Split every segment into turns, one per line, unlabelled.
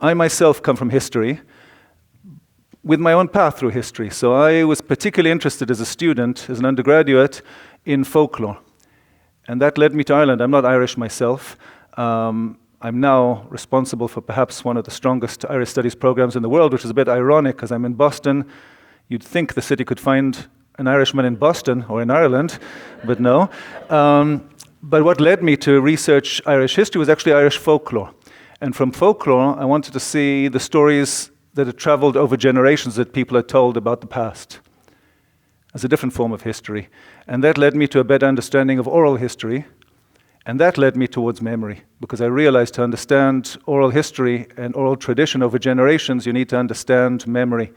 I myself come from history, with my own path through history. So I was particularly interested as a student, as an undergraduate, in folklore. And that led me to Ireland. I'm not Irish myself. I'm now responsible for perhaps one of the strongest Irish studies programs in the world, which is a bit ironic because I'm in Boston. You'd think the city could find an Irishman in Boston or in Ireland, but no. But what led me to research Irish history was actually Irish folklore. And from folklore, I wanted to see the stories that had traveled over generations that people had told about the past as a different form of history. And that led me to a better understanding of oral history. And that led me towards memory, because I realized to understand oral history and oral tradition over generations, you need to understand memory.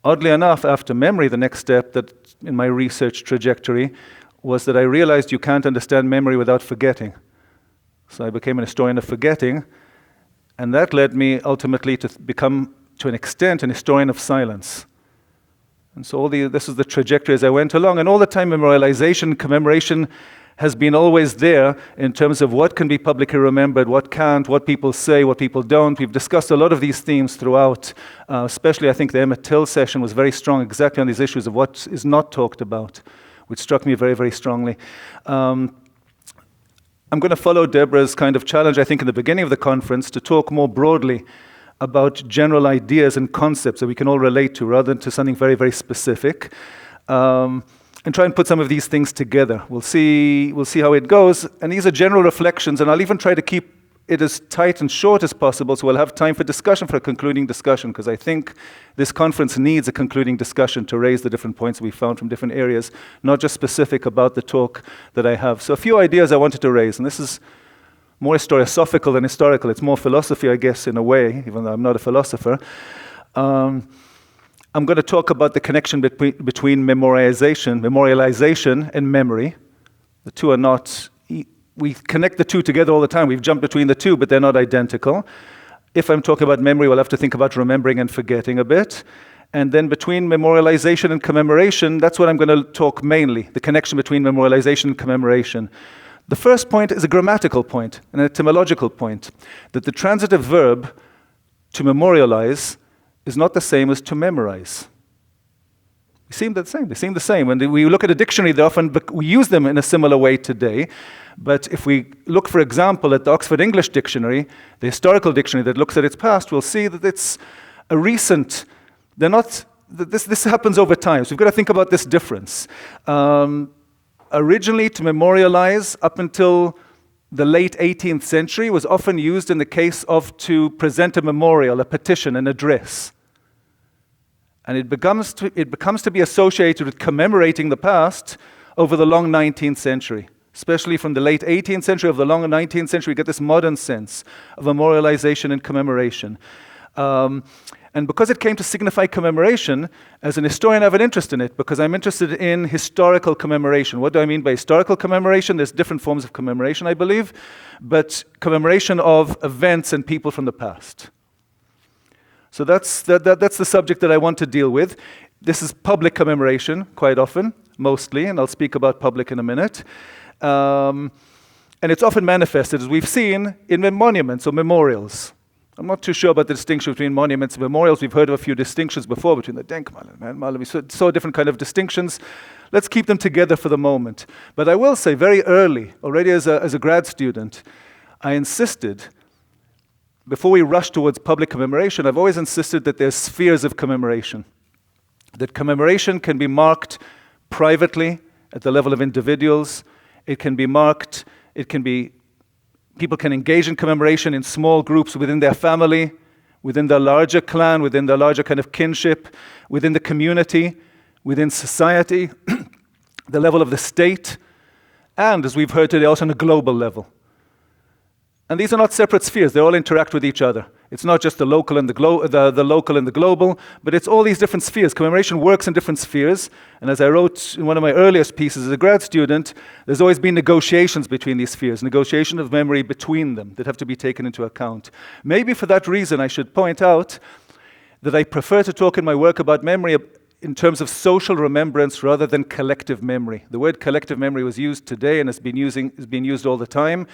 Oddly enough, after memory, the next step that in my research trajectory was that I realized you can't understand memory without forgetting. So I became an historian of forgetting, and that led me ultimately to become, to an extent, an historian of silence. And so this is the trajectory as I went along, and all the time memorialization, commemoration has been always there in terms of what can be publicly remembered, what can't, what people say, what people don't. We've discussed a lot of these themes throughout, especially I think the Emmett Till session was very strong exactly on these issues of what is not talked about, which struck me very, very strongly. I'm going to follow Deborah's kind of challenge, I think, in the beginning of the conference to talk more broadly about general ideas and concepts that we can all relate to rather than to something very, very specific. And try and put some of these things together. We'll see how it goes. And these are general reflections, and I'll even try to keep it as tight and short as possible so we'll have time for discussion, for a concluding discussion, because I think this conference needs a concluding discussion to raise the different points we found from different areas, not just specific about the talk that I have. So a few ideas I wanted to raise, and this is more historiosophical than historical. It's more philosophy, I guess, in a way, even though I'm not a philosopher. I'm going to talk about the connection between memorialization and memory. The two are not, we connect the two together all the time. We've jumped between the two, but they're not identical. If I'm talking about memory, we'll have to think about remembering and forgetting a bit. And then between memorialization and commemoration, that's what I'm going to talk mainly, the connection between memorialization and commemoration. The first point is a grammatical point, an etymological point, that the transitive verb to memorialize is not the same as to memorize. They seem the same. They seem the same. When we look at a dictionary, we use them in a similar way today. But if we look, for example, at the Oxford English Dictionary, the historical dictionary that looks at its past, we'll see that it's a recent. They're not. This happens over time. So we've got to think about this difference. Originally, to memorialize, up until the late 18th century, was often used in the case of to present a memorial, a petition, an address. And it becomes to be associated with commemorating the past over the long 19th century. Especially from the late 18th century, over the long 19th century, we get this modern sense of memorialization and commemoration. And because it came to signify commemoration, as an historian I have an interest in it, because I'm interested in historical commemoration. What do I mean by historical commemoration? There's different forms of commemoration, I believe, but commemoration of events and people from the past. So that's the subject that I want to deal with. This is public commemoration, quite often, mostly, and I'll speak about public in a minute. And it's often manifested, as we've seen, in monuments or memorials. I'm not too sure about the distinction between monuments and memorials. We've heard of a few distinctions before between the Denkmal and Mahnmal. We saw different kind of distinctions. Let's keep them together for the moment. But I will say very early, already as a grad student, I insisted, before we rush towards public commemoration, I've always insisted that there's spheres of commemoration. That commemoration can be marked privately at the level of individuals. It can be marked, people can engage in commemoration in small groups within their family, within their larger clan, within their larger kind of kinship, within the community, within society, the level of the state, and, as we've heard today, also on a global level. And these are not separate spheres. They all interact with each other. It's not just the local and the local and the global, but it's all these different spheres. Commemoration works in different spheres. And as I wrote in one of my earliest pieces as a grad student, there's always been negotiations between these spheres, negotiation of memory between them that have to be taken into account. Maybe for that reason, I should point out that I prefer to talk in my work about memory in terms of social remembrance rather than collective memory. The word collective memory was used today and has been used all the time.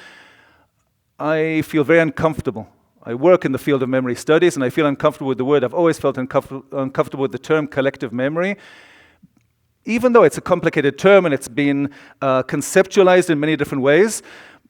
I feel very uncomfortable. I work in the field of memory studies, and I feel uncomfortable with the word. I've always felt uncomfortable with the term collective memory, even though it's a complicated term and it's been conceptualized in many different ways.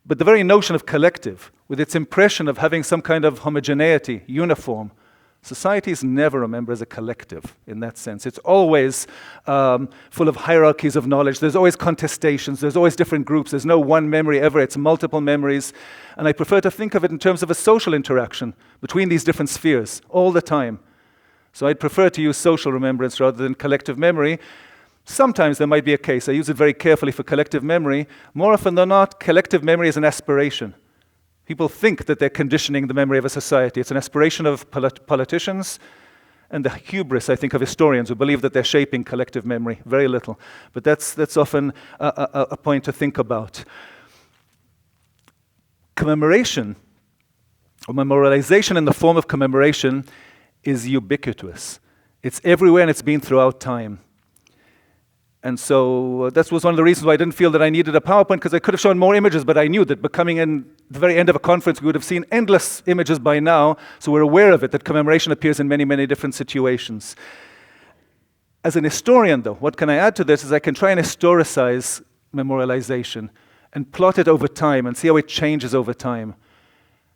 But the very notion of collective, with its impression of having some kind of homogeneity, uniform, societies never remember as a collective in that sense. It's always full of hierarchies of knowledge. There's always contestations. There's always different groups. There's no one memory ever. It's multiple memories. And I prefer to think of it in terms of a social interaction between these different spheres all the time. So I'd prefer to use social remembrance rather than collective memory. Sometimes there might be a case. I use it very carefully for collective memory. More often than not, collective memory is an aspiration. People think that they're conditioning the memory of a society. It's an aspiration of politicians and the hubris, I think, of historians who believe that they're shaping collective memory. Very little. But that's often a point to think about. Commemoration, or memorialization in the form of commemoration, is ubiquitous. It's everywhere and it's been throughout time. And so that was one of the reasons why I didn't feel that I needed a PowerPoint, because I could have shown more images, but I knew that becoming in the very end of a conference, we would have seen endless images by now, so we're aware of it, that commemoration appears in many, many different situations. As an historian, though, what can I add to this is I can try and historicize memorialization and plot it over time and see how it changes over time.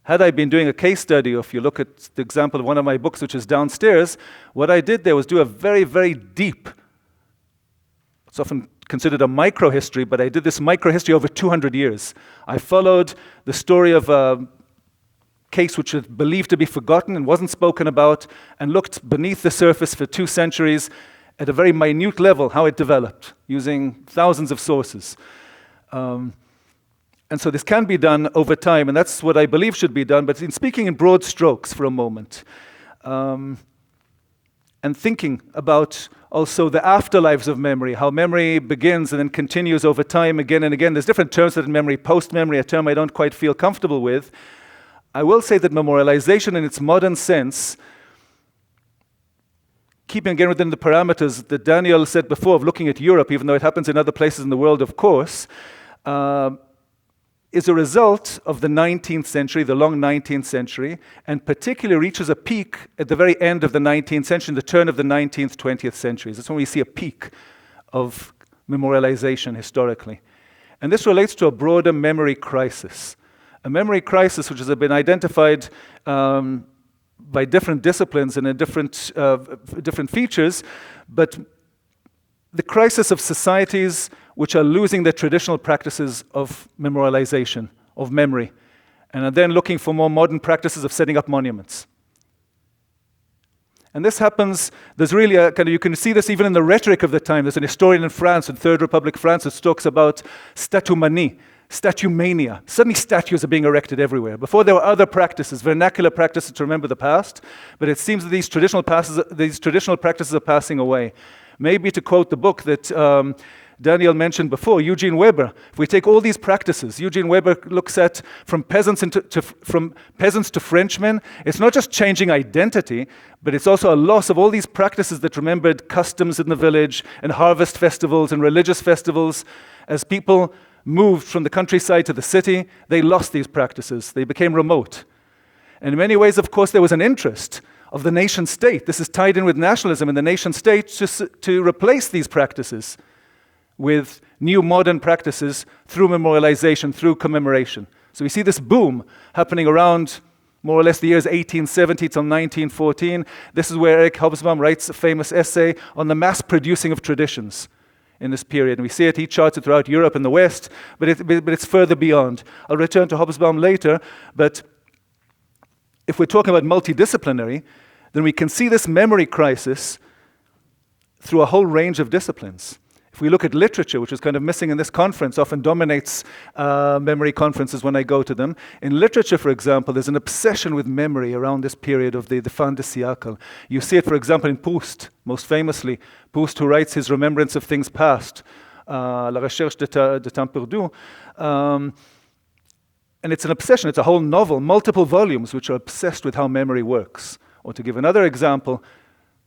Had I been doing a case study, or if you look at the example of one of my books, which is downstairs, what I did there was do a very, very deep, it's often considered a micro-history, but I did this micro-history over 200 years. I followed the story of a case which was believed to be forgotten and wasn't spoken about, and looked beneath the surface for 2 centuries at a very minute level how it developed, using thousands of sources. And so this can be done over time, and that's what I believe should be done, but in speaking in broad strokes for a moment, and thinking about also the afterlives of memory, how memory begins and then continues over time again and again. There's different terms that in memory, post-memory, a term I don't quite feel comfortable with. I will say that memorialization in its modern sense, keeping again within the parameters that Daniel said before of looking at Europe, even though it happens in other places in the world, of course, is a result of the 19th century, the long 19th century, and particularly reaches a peak at the very end of the 19th century, the turn of the 19th, 20th centuries. That's when we see a peak of memorialization historically. And this relates to a broader memory crisis. A memory crisis which has been identified by different disciplines and in different features, but the crisis of societies which are losing their traditional practices of memorialization, of memory, and are then looking for more modern practices of setting up monuments. And this happens, there's really a kind of, you can see this even in the rhetoric of the time. There's an historian in France, in Third Republic France, that talks about statumanie, statue mania. Suddenly statues are being erected everywhere. Before there were other practices, vernacular practices to remember the past, but it seems that these traditional practices are passing away. Maybe to quote the book that Daniel mentioned before, Eugene Weber. If we take all these practices, Eugene Weber looks at from peasants to Frenchmen. It's not just changing identity, but it's also a loss of all these practices that remembered customs in the village and harvest festivals and religious festivals. As people moved from the countryside to the city, they lost these practices. They became remote. And in many ways, of course, there was an interest of the nation state. This is tied in with nationalism in the nation state to replace these practices with new modern practices through memorialization, through commemoration. So we see this boom happening around more or less the years 1870 till 1914. This is where Eric Hobsbawm writes a famous essay on the mass producing of traditions in this period. And we see it, he charts it throughout Europe and the West, but it's further beyond. I'll return to Hobsbawm later, but if we're talking about multidisciplinary, then we can see this memory crisis through a whole range of disciplines. If we look at literature, which is kind of missing in this conference, often dominates memory conferences when I go to them. In literature, for example, there's an obsession with memory around this period of the fin de siècle. You see it, for example, in Proust, most famously. Proust, who writes his Remembrance of Things Past, La Recherche de Temps Perdu. And it's an obsession. It's a whole novel, multiple volumes, which are obsessed with how memory works. Or to give another example,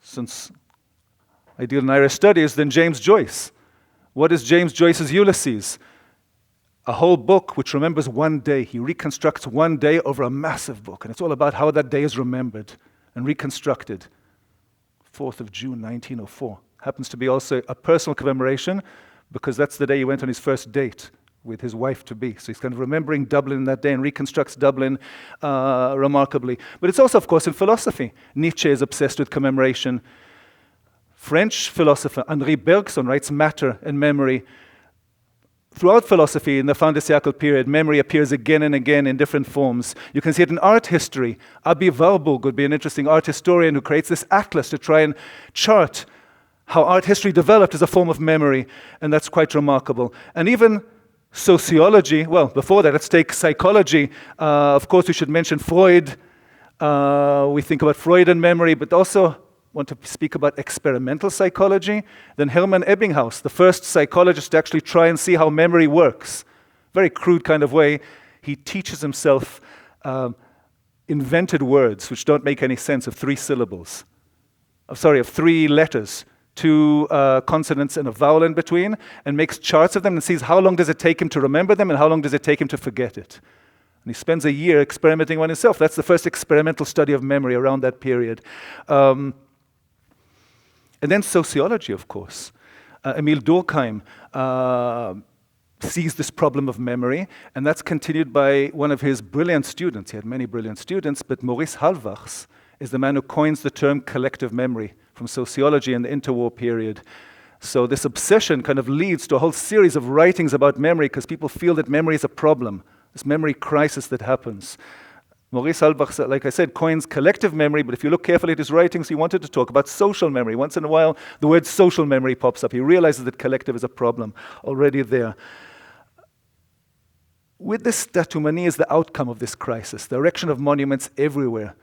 since I deal in Irish studies, then James Joyce. What is James Joyce's Ulysses? a whole book which remembers one day. He reconstructs one day over a massive book, and it's all about how that day is remembered and reconstructed. 4th of June, 1904. Happens to be also a personal commemoration because that's the day he went on his first date with his wife-to-be. So he's kind of remembering Dublin that day and reconstructs Dublin remarkably. But it's also, of course, in philosophy. Nietzsche is obsessed with commemoration. French philosopher Henri Bergson writes Matter and Memory. Throughout philosophy, in the fin de siècle period, memory appears again and again in different forms. You can see it in art history. Abi Warburg would be an interesting art historian who creates this atlas to try and chart how art history developed as a form of memory, and that's quite remarkable. And even sociology, well, before that, let's take psychology. Of course, we should mention Freud. We think about Freud and memory, but also want to speak about experimental psychology. Then Hermann Ebbinghaus, the first psychologist to actually try and see how memory works. Very crude kind of way. He teaches himself invented words which don't make any sense, of 3 syllables. Of 3 letters, 2 consonants and a vowel in between, and makes charts of them and sees how long does it take him to remember them and how long does it take him to forget it. And he spends a year experimenting on himself. That's the first experimental study of memory around that period. And then sociology, of course. Emil Durkheim sees this problem of memory, and that's continued by one of his brilliant students. He had many brilliant students, but Maurice Halbwachs is the man who coins the term collective memory from sociology in the interwar period. So this obsession kind of leads to a whole series of writings about memory because people feel that memory is a problem, this memory crisis that happens. Maurice Halbwachs, like I said, coins collective memory, but if you look carefully at his writings, he wanted to talk about social memory. Once in a while, the word social memory pops up. He realizes that collective is a problem already there. With this statumanie is the outcome of this crisis, the erection of monuments everywhere.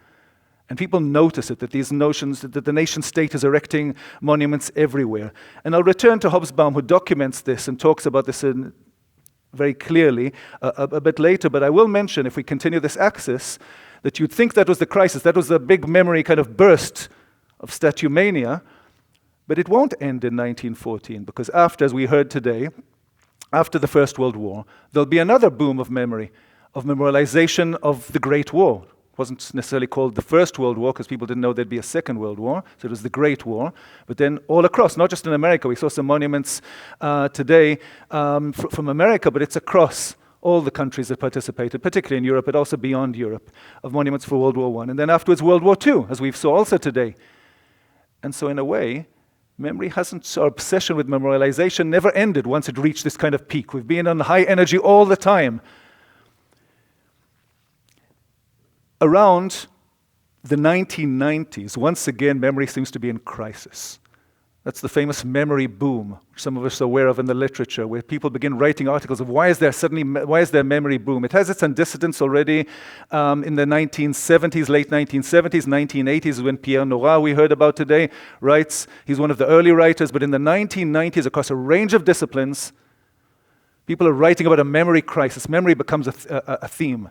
And people notice it, that these notions, that the nation state is erecting monuments everywhere. And I'll return to Hobsbawm, who documents this and talks about this very clearly a bit later, but I will mention, if we continue this axis, that you'd think that was the crisis, that was the big memory kind of burst of statue-mania, but it won't end in 1914, because after, as we heard today, after the First World War, there'll be another boom of memory, of memorialization of the Great War. It wasn't necessarily called the First World War because people didn't know there'd be a Second World War, so it was the Great War. But then all across, not just in America, we saw some monuments today from America, but it's across all the countries that participated, particularly in Europe, but also beyond Europe, of monuments for World War I. And then afterwards, World War II, as we saw also today. And so in a way, memory hasn't, our obsession with memorialization never ended once it reached this kind of peak. We've been on high energy all the time. Around the 1990s, once again, memory seems to be in crisis. That's the famous memory boom, which some of us are aware of in the literature, where people begin writing articles of why is there memory boom? It has its antecedents already in the 1970s, late 1970s, 1980s, when Pierre Nora, we heard about today, writes. He's one of the early writers, but in the 1990s, across a range of disciplines, people are writing about a memory crisis. Memory becomes a theme.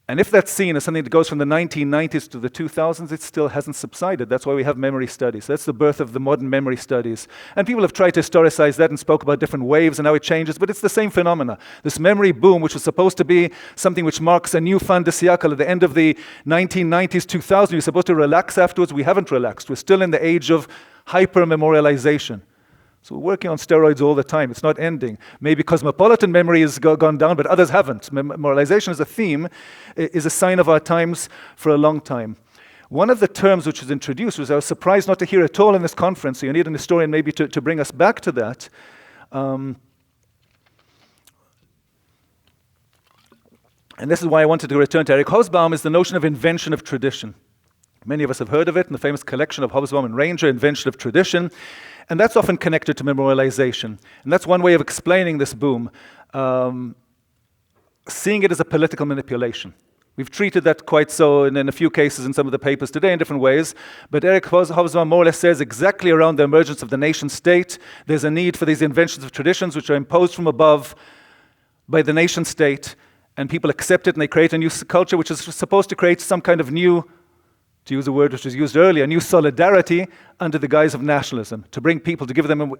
And if that's seen as something that goes from the 1990s to the 2000s, it still hasn't subsided. That's why we have memory studies. That's the birth of the modern memory studies. And people have tried to historicize that and spoke about different waves and how it changes, but it's the same phenomena. This memory boom, which was supposed to be something which marks a new fin de siècle at the end of the 1990s, 2000s, you're supposed to relax afterwards. We haven't relaxed. We're still in the age of hyper-memorialization. So we're working on steroids all the time. It's not ending. Maybe cosmopolitan memory has gone down, but others haven't. Memorialization as a theme is a sign of our times for a long time. One of the terms which was introduced, was I was surprised not to hear at all in this conference, so you need an historian maybe to bring us back to that. And this is why I wanted to return to Eric Hobsbawm, is the notion of invention of tradition. Many of us have heard of it in the famous collection of Hobsbawm and Ranger, Invention of Tradition. And that's often connected to memorialization. And that's one way of explaining this boom, seeing it as a political manipulation. We've treated that quite so in a few cases in some of the papers today in different ways, but Eric Hobsbawm more or less says exactly around the emergence of the nation state, there's a need for these inventions of traditions which are imposed from above by the nation state, and people accept it and they create a new culture which is supposed to create some kind of new to use a word which was used earlier, new solidarity under the guise of nationalism, to bring people, to give them,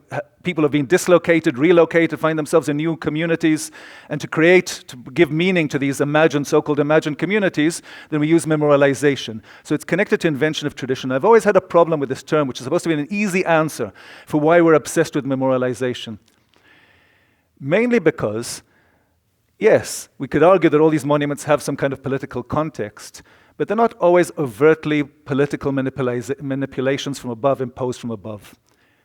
people have been dislocated, relocated, find themselves in new communities, and to give meaning to these so-called imagined communities, then we use memorialization. So it's connected to invention of tradition. I've always had a problem with this term, which is supposed to be an easy answer for why we're obsessed with memorialization. Mainly because, yes, we could argue that all these monuments have some kind of political context, but they're not always overtly political manipulations from above, imposed from above.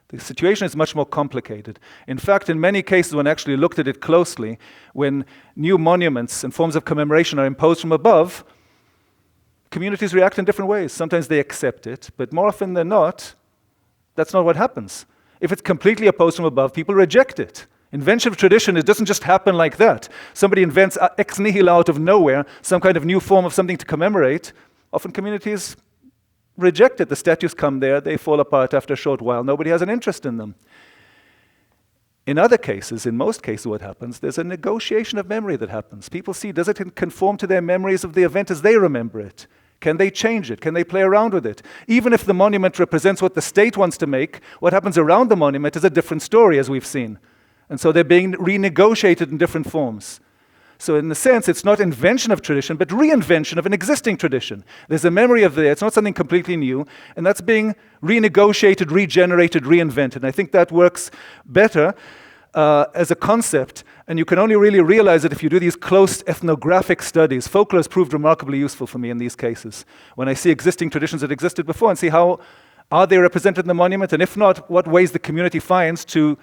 The situation is much more complicated. In fact, in many cases, when I actually looked at it closely, when new monuments and forms of commemoration are imposed from above, communities react in different ways. Sometimes they accept it, but more often than not, that's not what happens. If it's completely opposed from above, people reject it. Invention of tradition, it doesn't just happen like that. Somebody invents ex nihilo out of nowhere, some kind of new form of something to commemorate. Often communities reject it. The statues come there, they fall apart after a short while. Nobody has an interest in them. In other cases, in most cases what happens, there's a negotiation of memory that happens. People see, does it conform to their memories of the event as they remember it? Can they change it? Can they play around with it? Even if the monument represents what the state wants to make, what happens around the monument is a different story, as we've seen. And so they're being renegotiated in different forms. So in a sense, it's not invention of tradition, but reinvention of an existing tradition. There's a memory of there, it's not something completely new, and that's being renegotiated, regenerated, reinvented. And I think that works better as a concept, and you can only really realize it if you do these close ethnographic studies. Folklore has proved remarkably useful for me in these cases. When I see existing traditions that existed before and see how are they represented in the monument, and if not, what ways the community finds to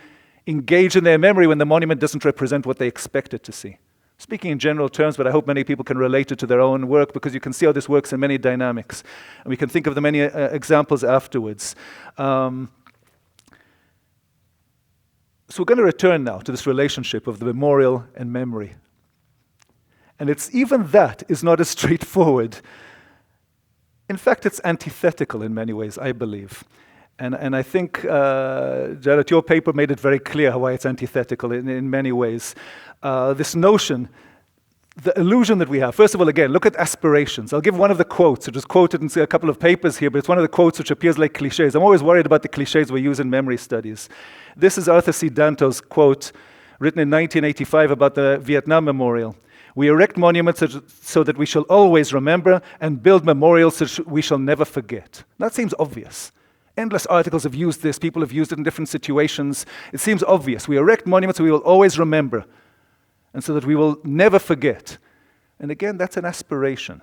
engage in their memory when the monument doesn't represent what they expect it to see. Speaking in general terms, but I hope many people can relate it to their own work, because you can see how this works in many dynamics. And we can think of the many examples afterwards. So we're going to return now to this relationship of the memorial and memory. And even that is not as straightforward. In fact, it's antithetical in many ways, I believe. And I think, Jared, your paper made it very clear why it's antithetical in many ways. This notion, the illusion that we have. First of all, again, look at aspirations. I'll give one of the quotes, which is quoted in a couple of papers here, but it's one of the quotes which appears like cliches. I'm always worried about the cliches we use in memory studies. This is Arthur C. Danto's quote, written in 1985 about the Vietnam Memorial. We erect monuments so that we shall always remember, and build memorials so we shall never forget. That seems obvious. Endless articles have used this. People have used it in different situations. It seems obvious. We erect monuments so we will always remember, and so that we will never forget. And again, that's an aspiration.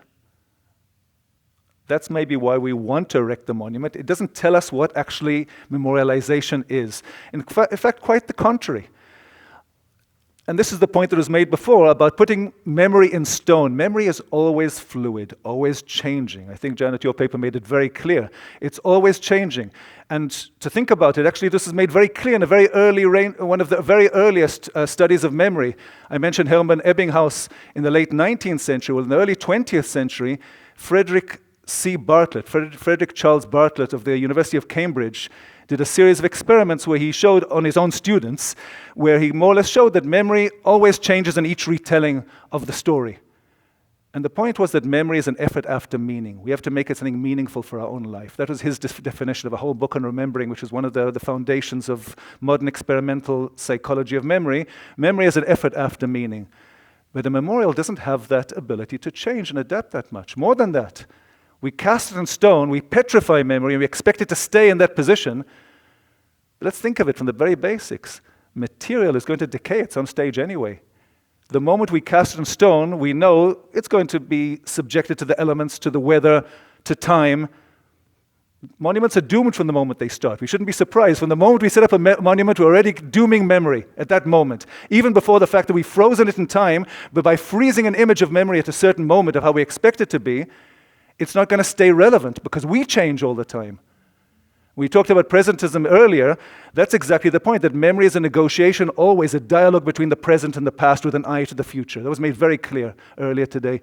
That's maybe why we want to erect the monument. It doesn't tell us what actually memorialization is. In fact, quite the contrary. And this is the point that was made before about putting memory in stone. Memory is always fluid, always changing. I think, Janet, your paper made it very clear. It's always changing. And to think about it, actually, this is made very clear in a very early one of the very earliest studies of memory. I mentioned Hermann Ebbinghaus in the late 19th century. Well, in the early 20th century, Frederick Charles Bartlett of the University of Cambridge did a series of experiments where he showed on his own students, where he more or less showed that memory always changes in each retelling of the story. And the point was that memory is an effort after meaning. We have to make it something meaningful for our own life. That was his definition of a whole book on remembering, which is one of the foundations of modern experimental psychology of memory. Memory is an effort after meaning. But a memorial doesn't have that ability to change and adapt that much. More than that, we cast it in stone, we petrify memory, and we expect it to stay in that position. But let's think of it from the very basics. Material is going to decay at some stage anyway. The moment we cast it in stone, we know it's going to be subjected to the elements, to the weather, to time. Monuments are doomed from the moment they start. We shouldn't be surprised. From the moment we set up a monument, we're already dooming memory at that moment. Even before the fact that we've frozen it in time, but by freezing an image of memory at a certain moment of how we expect it to be, it's not going to stay relevant because we change all the time. We talked about presentism earlier. That's exactly the point, that memory is a negotiation, always a dialogue between the present and the past with an eye to the future. That was made very clear earlier today.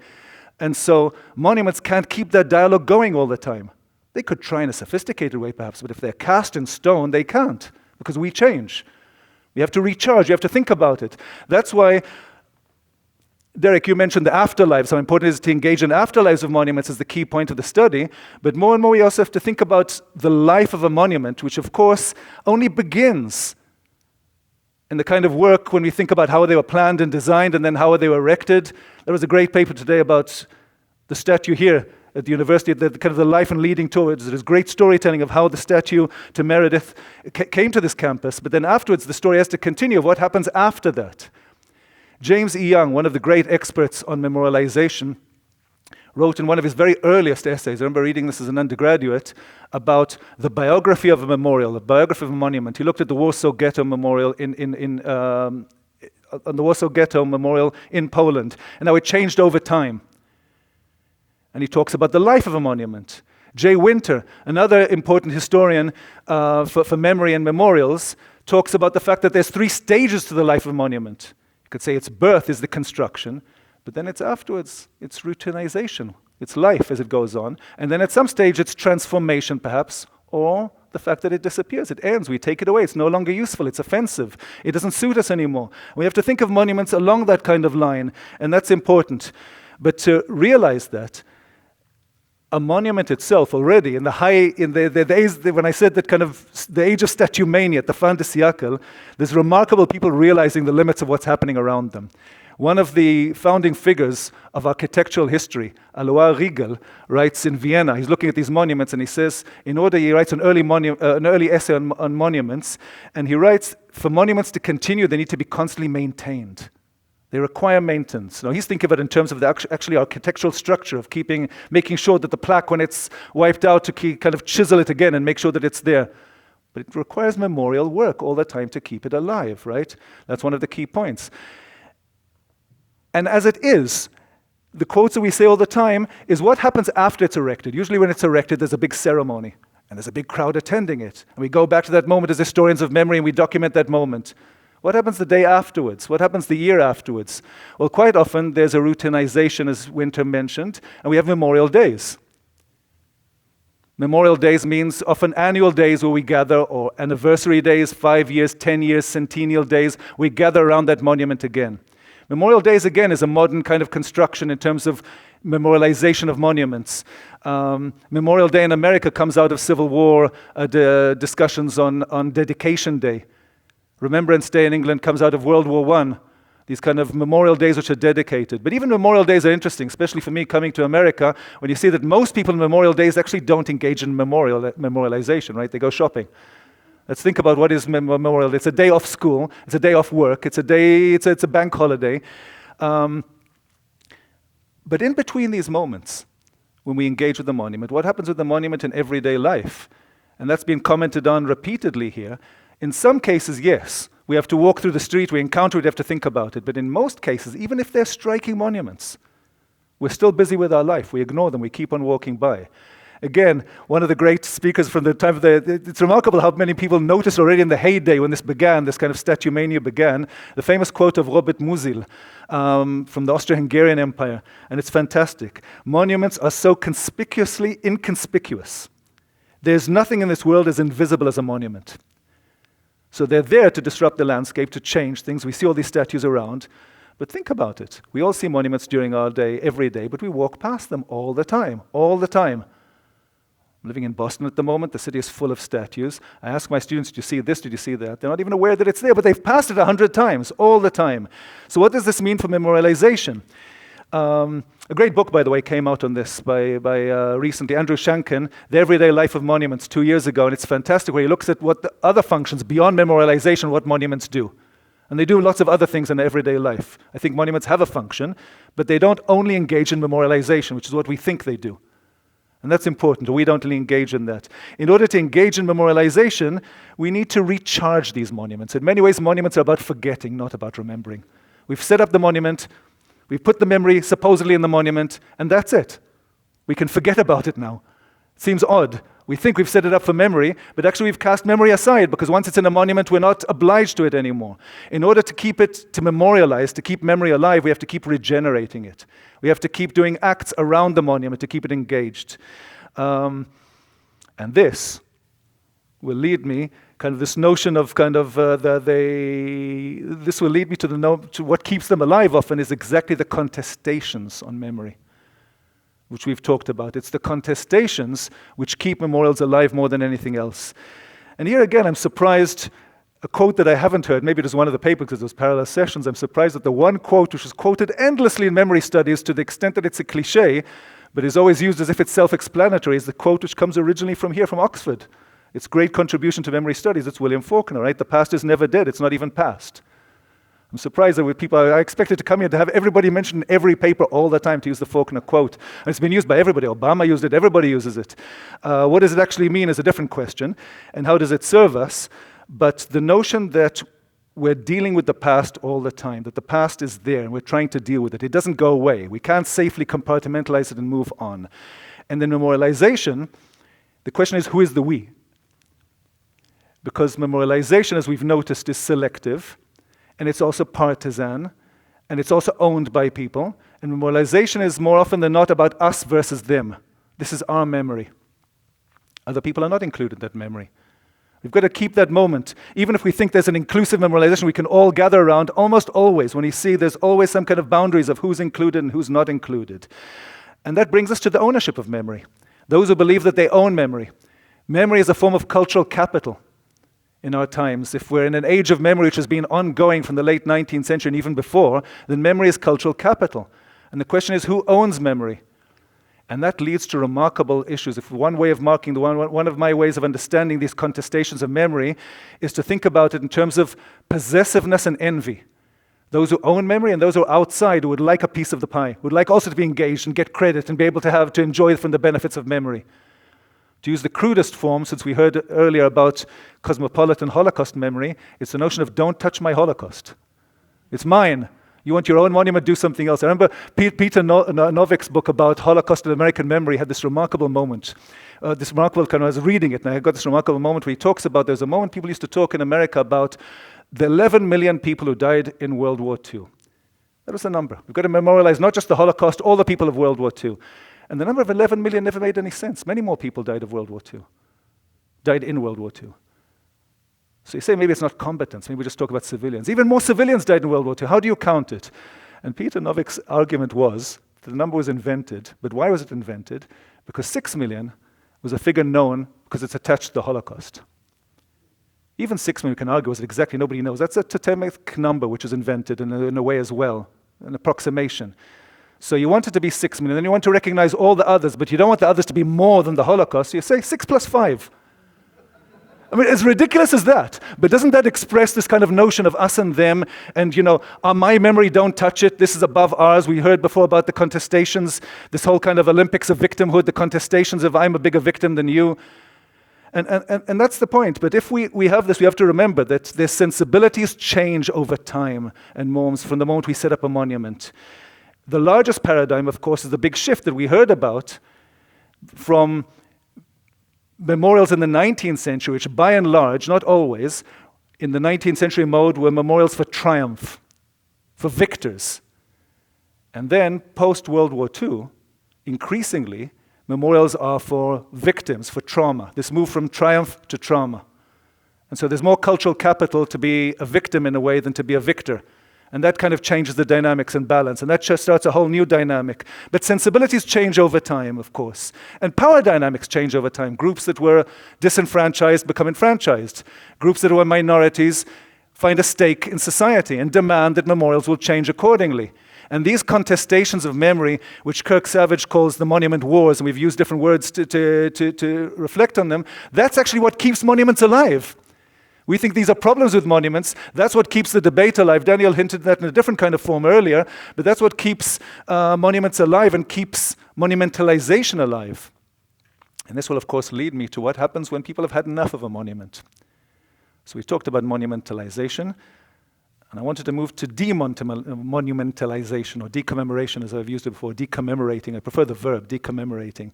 And so monuments can't keep that dialogue going all the time. They could try in a sophisticated way perhaps, but if they're cast in stone, they can't, because we change. We have to recharge, you have to think about it. That's why Derek, you mentioned the afterlives. How important it is to engage in afterlives of monuments is the key point of the study. But more and more we also have to think about the life of a monument, which of course only begins in the kind of work when we think about how they were planned and designed and then how they were erected. There was a great paper today about the statue here at the university, the kind of the life and leading towards it. There's great storytelling of how the statue to Meredith came to this campus. But then afterwards, the story has to continue of what happens after that. James E. Young, one of the great experts on memorialization, wrote in one of his very earliest essays, I remember reading this as an undergraduate, about the biography of a memorial, the biography of a monument. He looked at the Warsaw Ghetto Memorial on the Warsaw Ghetto Memorial in Poland, and how it changed over time. And he talks about the life of a monument. Jay Winter, another important historian for memory and memorials, talks about the fact that there's 3 stages to the life of a monument. You could say its birth is the construction, but then it's afterwards, it's routinization, it's life as it goes on, and then at some stage it's transformation perhaps, or the fact that it disappears, it ends, we take it away, it's no longer useful, it's offensive, it doesn't suit us anymore. We have to think of monuments along that kind of line, and that's important. But to realize that a monument itself already, in the days, when I said that kind of the age of statue mania at the Fantasiakel, there's remarkable people realizing the limits of what's happening around them. One of the founding figures of architectural history, Alois Riegel, writes in Vienna, he's looking at these monuments and he says, he writes an early essay on monuments, and he writes, for monuments to continue, they need to be constantly maintained. They require maintenance. Now, he's thinking of it in terms of the actually architectural structure of making sure that the plaque, when it's wiped out, to kind of chisel it again and make sure that it's there. But it requires memorial work all the time to keep it alive, right? That's one of the key points. And as it is, the quotes that we say all the time is what happens after it's erected. Usually when it's erected, there's a big ceremony, and there's a big crowd attending it. And we go back to that moment as historians of memory, and we document that moment. What happens the day afterwards? What happens the year afterwards? Well, quite often there's a routinization, as Winter mentioned, and we have memorial days. Memorial days means often annual days where we gather, or anniversary days, 5 years, 10 years, centennial days, we gather around that monument again. Memorial days, again, is a modern kind of construction in terms of memorialization of monuments. Memorial Day in America comes out of Civil War discussions on Dedication Day. Remembrance Day in England comes out of World War I. These kind of memorial days which are dedicated. But even memorial days are interesting, especially for me coming to America, when you see that most people in memorial days actually don't engage in memorialization, right? They go shopping. Let's think about what is memorial. It's a day off school. It's a day off work. It's a bank holiday. But in between these moments, when we engage with the monument, what happens with the monument in everyday life? And that's been commented on repeatedly here. In some cases, yes, we have to walk through the street, we encounter it, we have to think about it. But in most cases, even if they're striking monuments, we're still busy with our life. We ignore them, we keep on walking by. Again, one of the great speakers from the time of it's remarkable how many people noticed already in the heyday when this began, this kind of statue mania began, the famous quote of Robert Musil from the Austro-Hungarian Empire, and it's fantastic. Monuments are so conspicuously inconspicuous. There's nothing in this world as invisible as a monument. So they're there to disrupt the landscape, to change things. We see all these statues around. But think about it. We all see monuments during our day, every day, but we walk past them all the time, all the time. I'm living in Boston at the moment. The city is full of statues. I ask my students, did you see this? Did you see that? They're not even aware that it's there, but they've passed it 100 times, all the time. So what does this mean for memorialization? A great book, by the way, came out on this by recently, Andrew Shanken, The Everyday Life of Monuments, 2 years ago, and it's fantastic, where he looks at what the other functions beyond memorialization, what monuments do. And they do lots of other things in their everyday life. I think monuments have a function, but they don't only engage in memorialization, which is what we think they do. And that's important. We don't really engage in that. In order to engage in memorialization, we need to recharge these monuments. In many ways, monuments are about forgetting, not about remembering. We've set up the monument, we've put the memory supposedly in the monument, and that's it. We can forget about it now. It seems odd. We think we've set it up for memory, but actually we've cast memory aside, because once it's in a monument, we're not obliged to it anymore. In order to keep it, to memorialize, to keep memory alive, we have to keep regenerating it. We have to keep doing acts around the monument to keep it engaged. And this will lead me, kind of this notion of this will lead me to what keeps them alive often is exactly the contestations on memory, which we've talked about. It's the contestations which keep memorials alive more than anything else. And here again, I'm surprised, a quote that I haven't heard, maybe it was one of the papers because it was parallel sessions, I'm surprised that the one quote which is quoted endlessly in memory studies to the extent that it's a cliche, but is always used as if it's self-explanatory, is the quote which comes originally from here, from Oxford. Its great contribution to memory studies, it's William Faulkner, right? The past is never dead, it's not even past. I'm surprised that with people, I expected to come here to have everybody mention every paper all the time to use the Faulkner quote. And it's been used by everybody. Obama used it, everybody uses it. What does it actually mean is a different question, and how does it serve us? But the notion that we're dealing with the past all the time, that the past is there and we're trying to deal with it. It doesn't go away. We can't safely compartmentalize it and move on. And then memorialization, the question is, who is the we? Because memorialization, as we've noticed, is selective, and it's also partisan, and it's also owned by people. And memorialization is more often than not about us versus them. This is our memory. Other people are not included in that memory. We've got to keep that moment. Even if we think there's an inclusive memorialization we can all gather around, almost always, when you see there's always some kind of boundaries of who's included and who's not included. And that brings us to the ownership of memory. Those who believe that they own memory. Memory is a form of cultural capital in our times. If we're in an age of memory which has been ongoing from the late 19th century and even before, then memory is cultural capital. And the question is, who owns memory? And that leads to remarkable issues. If one way of marking, one of my ways of understanding these contestations of memory is to think about it in terms of possessiveness and envy. Those who own memory and those who are outside who would like a piece of the pie, would like also to be engaged and get credit and be able to enjoy from the benefits of memory. To use the crudest form, since we heard earlier about cosmopolitan Holocaust memory, it's the notion of don't touch my Holocaust. It's mine. You want your own monument, do something else. I remember Peter Novik's book about Holocaust and American memory had this remarkable moment. I was reading it, and I got this remarkable moment where he talks about, there's a moment people used to talk in America about the 11 million people who died in World War II. That was the number. We've got to memorialize not just the Holocaust, all the people of World War II. And the number of 11 million never made any sense. Many more people died of World War II, died in World War II. So you say maybe it's not combatants, maybe we just talk about civilians. Even more civilians died in World War II. How do you count it? And Peter Novik's argument was that the number was invented. But why was it invented? Because 6 million was a figure known because it's attached to the Holocaust. Even 6 million, we can argue, was it exactly? Nobody knows. That's a totemic number which is invented in a way as well, an approximation. So you want it to be 6 million, then you want to recognize all the others, but you don't want the others to be more than the Holocaust. So you say 6 plus 5. I mean, as ridiculous as that, but doesn't that express this kind of notion of us and them, and, my memory, don't touch it, this is above ours. We heard before about the contestations, this whole kind of Olympics of victimhood, the contestations of I'm a bigger victim than you. And that's the point. But if we have this, we have to remember that their sensibilities change over time and norms from the moment we set up a monument. The largest paradigm, of course, is the big shift that we heard about from memorials in the 19th century, which by and large, not always, in the 19th century mode were memorials for triumph, for victors. And then, post-World War II, increasingly, memorials are for victims, for trauma. This move from triumph to trauma. And so there's more cultural capital to be a victim in a way than to be a victor. And that kind of changes the dynamics and balance. And that just starts a whole new dynamic. But sensibilities change over time, of course. And power dynamics change over time. Groups that were disenfranchised become enfranchised. Groups that were minorities find a stake in society and demand that memorials will change accordingly. And these contestations of memory, which Kirk Savage calls the monument wars, and we've used different words to reflect on them, that's actually what keeps monuments alive. We think these are problems with monuments. That's what keeps the debate alive. Daniel hinted at that in a different kind of form earlier, but that's what keeps monuments alive and keeps monumentalization alive. And this will, of course, lead me to what happens when people have had enough of a monument. So we talked about monumentalization, and I wanted to move to demonumentalization, or decommemoration, as I've used it before, decommemorating. I prefer the verb, decommemorating.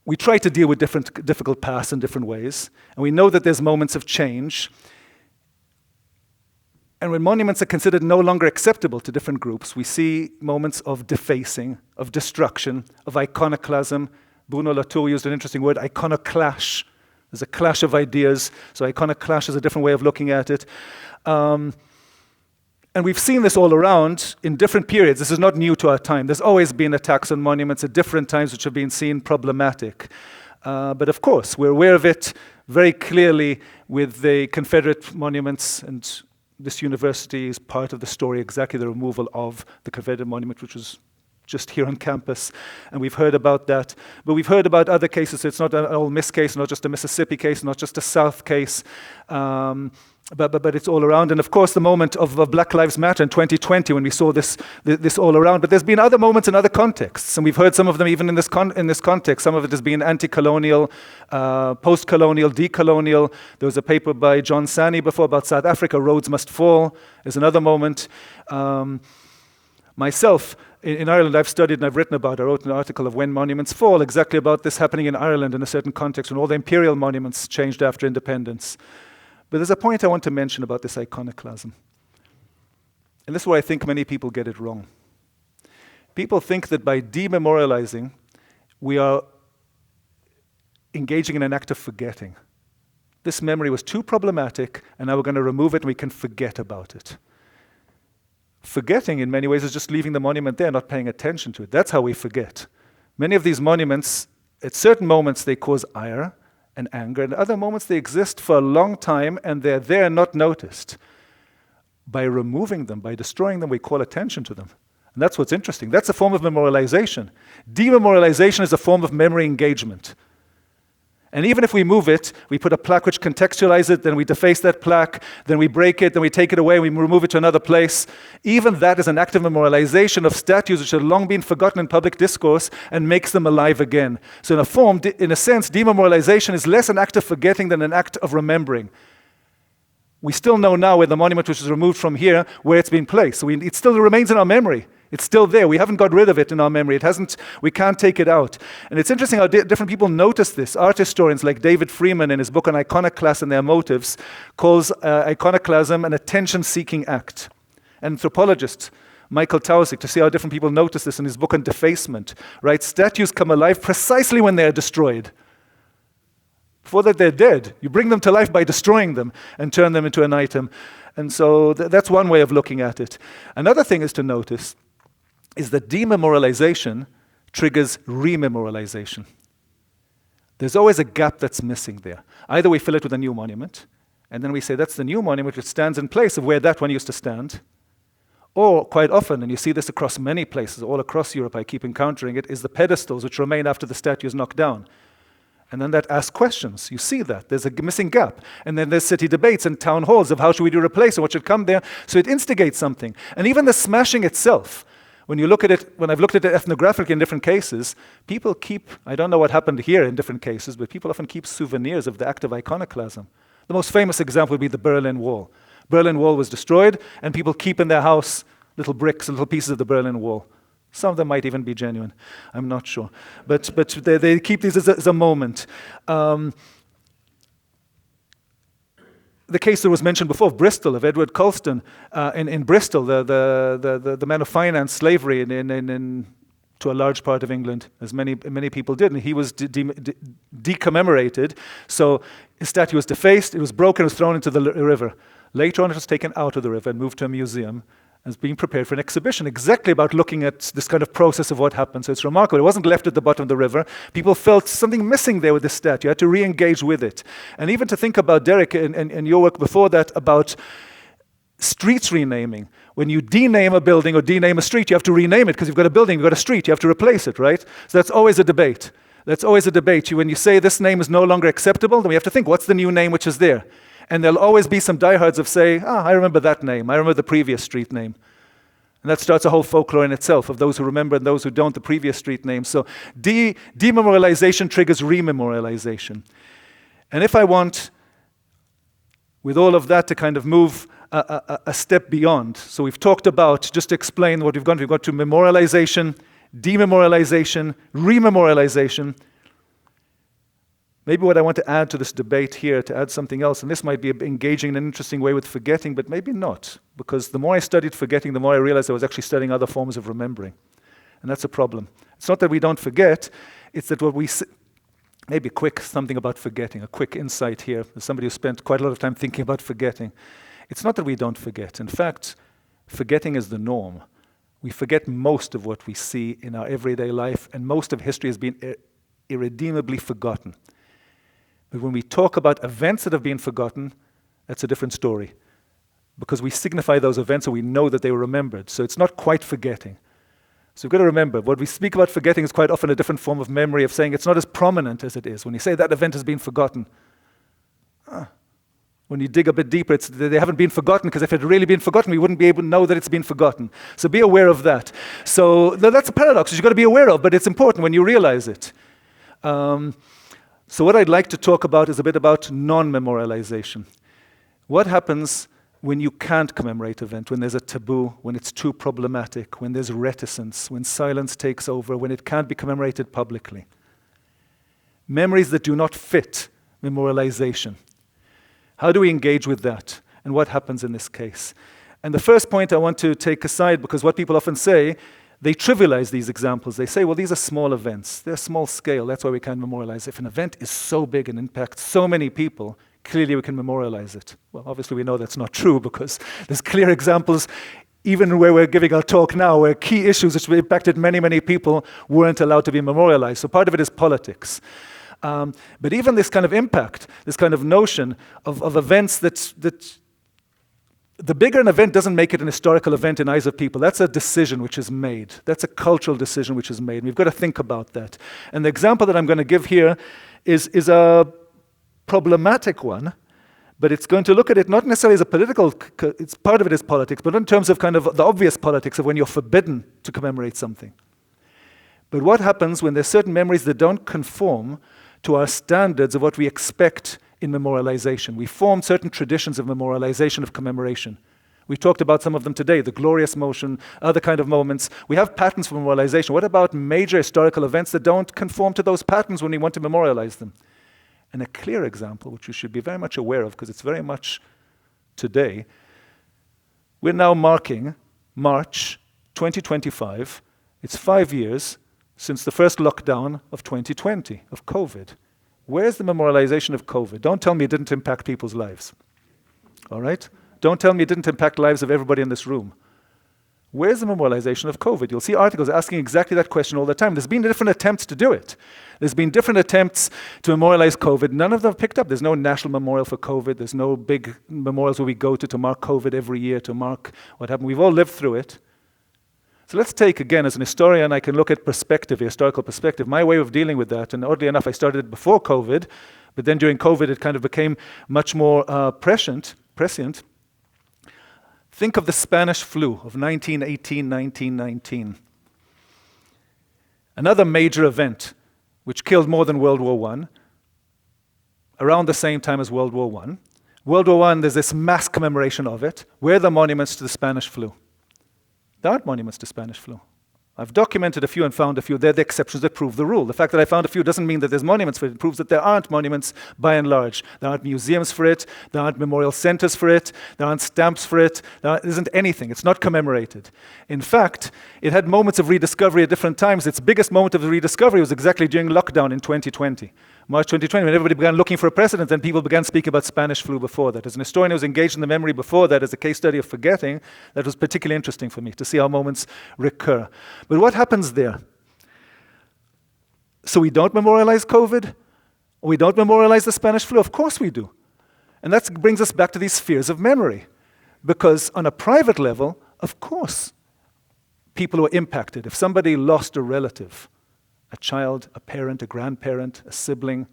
We try to deal with difficult pasts in different ways, and we know that there's moments of change. And when monuments are considered no longer acceptable to different groups, we see moments of defacing, of destruction, of iconoclasm. Bruno Latour used an interesting word, iconoclash, There's a clash of ideas, so iconoclash is a different way of looking at it. And we've seen this all around in different periods. This is not new to our time. There's always been attacks on monuments at different times which have been seen problematic. But of course, we're aware of it very clearly with the Confederate monuments, and this university is part of the story, exactly the removal of the Confederate monument, which was just here on campus, and we've heard about that. But we've heard about other cases. So it's not an Ole Miss case, not just a Mississippi case, not just a South case, but it's all around. And of course, the moment of Black Lives Matter in 2020, when we saw this all around. But there's been other moments in other contexts, and we've heard some of them even in this context. Some of it has been anti-colonial, post-colonial, decolonial. There was a paper by John Sani before about South Africa, Roads Must Fall, is another moment. Myself, in Ireland, I've studied and I've written about, I wrote an article of When Monuments Fall, exactly about this happening in Ireland in a certain context, when all the imperial monuments changed after independence. But there's a point I want to mention about this iconoclasm. And this is where I think many people get it wrong. People think that by dememorializing, we are engaging in an act of forgetting. This memory was too problematic, and now we're going to remove it and we can forget about it. Forgetting, in many ways, is just leaving the monument there, not paying attention to it. That's how we forget. Many of these monuments, at certain moments, they cause ire and anger, and at other moments, they exist for a long time, and they're there not noticed. By removing them, by destroying them, we call attention to them. And that's what's interesting. That's a form of memorialization. Dememorialization is a form of memory engagement. And even if we move it, we put a plaque which contextualizes it, then we deface that plaque, then we break it, then we take it away, we remove it to another place. Even that is an act of memorialization of statues which have long been forgotten in public discourse and makes them alive again. So in a sense, dememorialization is less an act of forgetting than an act of remembering. We still know now where the monument which was removed from here, where it's been placed. So it still remains in our memory. It's still there. We haven't got rid of it in our memory. We can't take it out. And it's interesting how different people notice this. Art historians like David Freeman in his book on iconoclasts and their motives calls iconoclasm an attention-seeking act. Anthropologist Michael Taussig, to see how different people notice this in his book on defacement, writes, statues come alive precisely when they are destroyed. Before that, they're dead. You bring them to life by destroying them and turn them into an item. And so that's one way of looking at it. Another thing is to notice is that dememorialization triggers rememorialization. There's always a gap that's missing there. Either we fill it with a new monument, and then we say that's the new monument which stands in place of where that one used to stand. Or quite often, and you see this across many places, all across Europe, I keep encountering it, is the pedestals which remain after the statue is knocked down. And then that asks questions. You see that. There's a missing gap. And then there's city debates and town halls of how should we replace and what should come there. So it instigates something. And even the smashing itself, when you look at it, when I've looked at it ethnographically in different cases, people keep, I don't know what happened here in different cases, but people often keep souvenirs of the act of iconoclasm. The most famous example would be the Berlin Wall. Berlin Wall was destroyed, and people keep in their house little bricks, little pieces of the Berlin Wall. Some of them might even be genuine. I'm not sure. But they keep these as a moment. The case that was mentioned before of Bristol, of Edward Colston in Bristol, the man who financed slavery to a large part of England, as many people did, and he was decommemorated. So his statue was defaced, it was broken, it was thrown into the river. Later on, it was taken out of the river and moved to a museum as being prepared for an exhibition, exactly about looking at this kind of process of what happened. So it's remarkable. It wasn't left at the bottom of the river. People felt something missing there with this statue. You had to re-engage with it. And even to think about, Derek, and your work before that, about streets renaming. When you dename a building or dename a street, you have to rename it because you've got a building, you've got a street, you have to replace it, right? So that's always a debate. That's always a debate. When you say this name is no longer acceptable, then we have to think, what's the new name which is there? And there'll always be some diehards of say, I remember that name. I remember the previous street name. And that starts a whole folklore in itself of those who remember and those who don't, the previous street name. So dememorialization triggers rememorialization. And if I want, with all of that, to kind of move a step beyond. So we've talked about, just to explain what we've got to memorialization, dememorialization, rememorialization. Maybe what I want to add to this debate here, to add something else, and this might be engaging in an interesting way with forgetting, but maybe not, because the more I studied forgetting, the more I realized I was actually studying other forms of remembering. And that's a problem. It's not that we don't forget, it's that what we Maybe something about forgetting, a quick insight here. As somebody who spent quite a lot of time thinking about forgetting. It's not that we don't forget. In fact, forgetting is the norm. We forget most of what we see in our everyday life, and most of history has been irredeemably forgotten. But when we talk about events that have been forgotten, that's a different story. Because we signify those events so we know that they were remembered. So it's not quite forgetting. So we've got to remember, what we speak about forgetting is quite often a different form of memory, of saying it's not as prominent as it is. When you say that event has been forgotten, when you dig a bit deeper, they haven't been forgotten, because if it had really been forgotten, we wouldn't be able to know that it's been forgotten. So be aware of that. So that's a paradox you've got to be aware of, but it's important when you realize it. So what I'd like to talk about is a bit about non-memorialization. What happens when you can't commemorate an event, when there's a taboo, when it's too problematic, when there's reticence, when silence takes over, when it can't be commemorated publicly? Memories that do not fit memorialization. How do we engage with that? And what happens in this case? And the first point I want to take aside, because what people often say, they trivialize these examples. They say, well, these are small events. They're small scale. That's why we can't memorialize. If an event is so big and impacts so many people, clearly we can memorialize it. Well, obviously we know that's not true, because there's clear examples, even where we're giving our talk now, where key issues which impacted many, many people weren't allowed to be memorialized. So part of it is politics. But even this kind of impact, this kind of notion of events that the bigger an event doesn't make it an historical event in eyes of people. That's a decision which is made. That's a cultural decision which is made. And we've got to think about that. And the example that I'm going to give here is a problematic one, but it's going to look at it not necessarily as a political, it's part of it is politics, but in terms of kind of the obvious politics of when you're forbidden to commemorate something. But what happens when there's certain memories that don't conform to our standards of what we expect in memorialization? We form certain traditions of memorialization, of commemoration. We talked about some of them today, the glorious motion, other kind of moments. We have patterns for memorialization. What about major historical events that don't conform to those patterns when we want to memorialize them? And a clear example, which you should be very much aware of, because it's very much today, we're now marking March 2025. It's 5 years since the first lockdown of 2020, of COVID. Where's the memorialization of COVID? Don't tell me it didn't impact people's lives. All right? Don't tell me it didn't impact lives of everybody in this room. Where's the memorialization of COVID? You'll see articles asking exactly that question all the time. There's been different attempts to do it. There's been different attempts to memorialize COVID. None of them have picked up. There's no national memorial for COVID. There's no big memorials where we go to mark COVID every year, to mark what happened. We've all lived through it. So let's take, again, as an historian, I can look at perspective, the historical perspective, my way of dealing with that. And oddly enough, I started it before COVID, but then during COVID, it kind of became much more prescient. Think of the Spanish flu of 1918, 1919. Another major event which killed more than World War I, around the same time as World War I. World War I, there's this mass commemoration of it. Where are the monuments to the Spanish flu? There aren't monuments to Spanish flu. I've documented a few and found a few. They're the exceptions that prove the rule. The fact that I found a few doesn't mean that there's monuments for it. It proves that there aren't monuments by and large. There aren't museums for it. There aren't memorial centers for it. There aren't stamps for it. There isn't anything. It's not commemorated. In fact, it had moments of rediscovery at different times. Its biggest moment of rediscovery was exactly during lockdown in 2020. March 2020, when everybody began looking for a precedent, and people began speaking about Spanish flu before that. As an historian who was engaged in the memory before that, as a case study of forgetting, that was particularly interesting for me, to see how moments recur. But what happens there? So we don't memorialize COVID? Or we don't memorialize the Spanish flu? Of course we do. And that brings us back to these spheres of memory. Because on a private level, of course, people were impacted. If somebody lost a relative, a child, a parent, a grandparent, a sibling,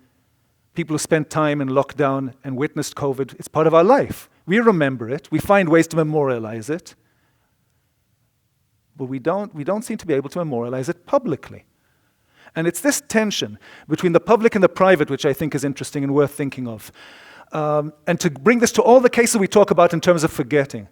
people who spent time in lockdown and witnessed COVID, it's part of our life. We remember it. We find ways to memorialize it. But we don't seem to be able to memorialize it publicly. And it's this tension between the public and the private which I think is interesting and worth thinking of. And to bring this to all the cases we talk about in terms of forgetting.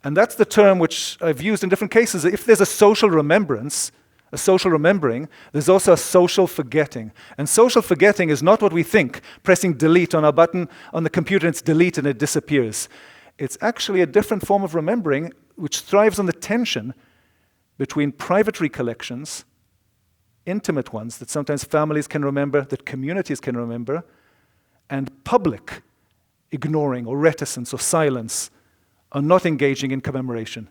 And that's the term which I've used in different cases. If there's a social remembrance, a social remembering, there's also a social forgetting. And social forgetting is not what we think, pressing delete on our button on the computer and it's delete and it disappears. It's actually a different form of remembering which thrives on the tension between private recollections, intimate ones that sometimes families can remember, that communities can remember, and public ignoring or reticence or silence are not engaging in commemoration.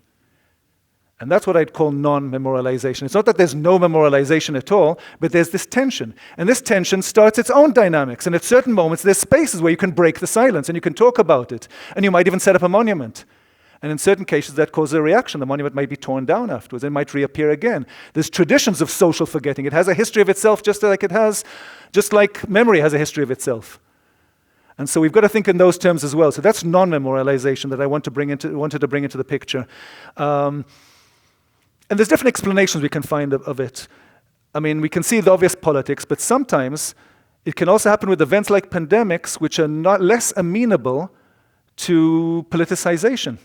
And that's what I'd call non-memorialization. It's not that there's no memorialization at all, but there's this tension. And this tension starts its own dynamics. And at certain moments, there's spaces where you can break the silence and you can talk about it. And you might even set up a monument. And in certain cases, that causes a reaction. The monument might be torn down afterwards. It might reappear again. There's traditions of social forgetting. It has a history of itself just like memory has a history of itself. And so we've got to think in those terms as well. So that's non-memorialization that I wanted to bring into the picture. And there's different explanations we can find of it. I mean, we can see the obvious politics, but sometimes it can also happen with events like pandemics, which are not less amenable to politicization.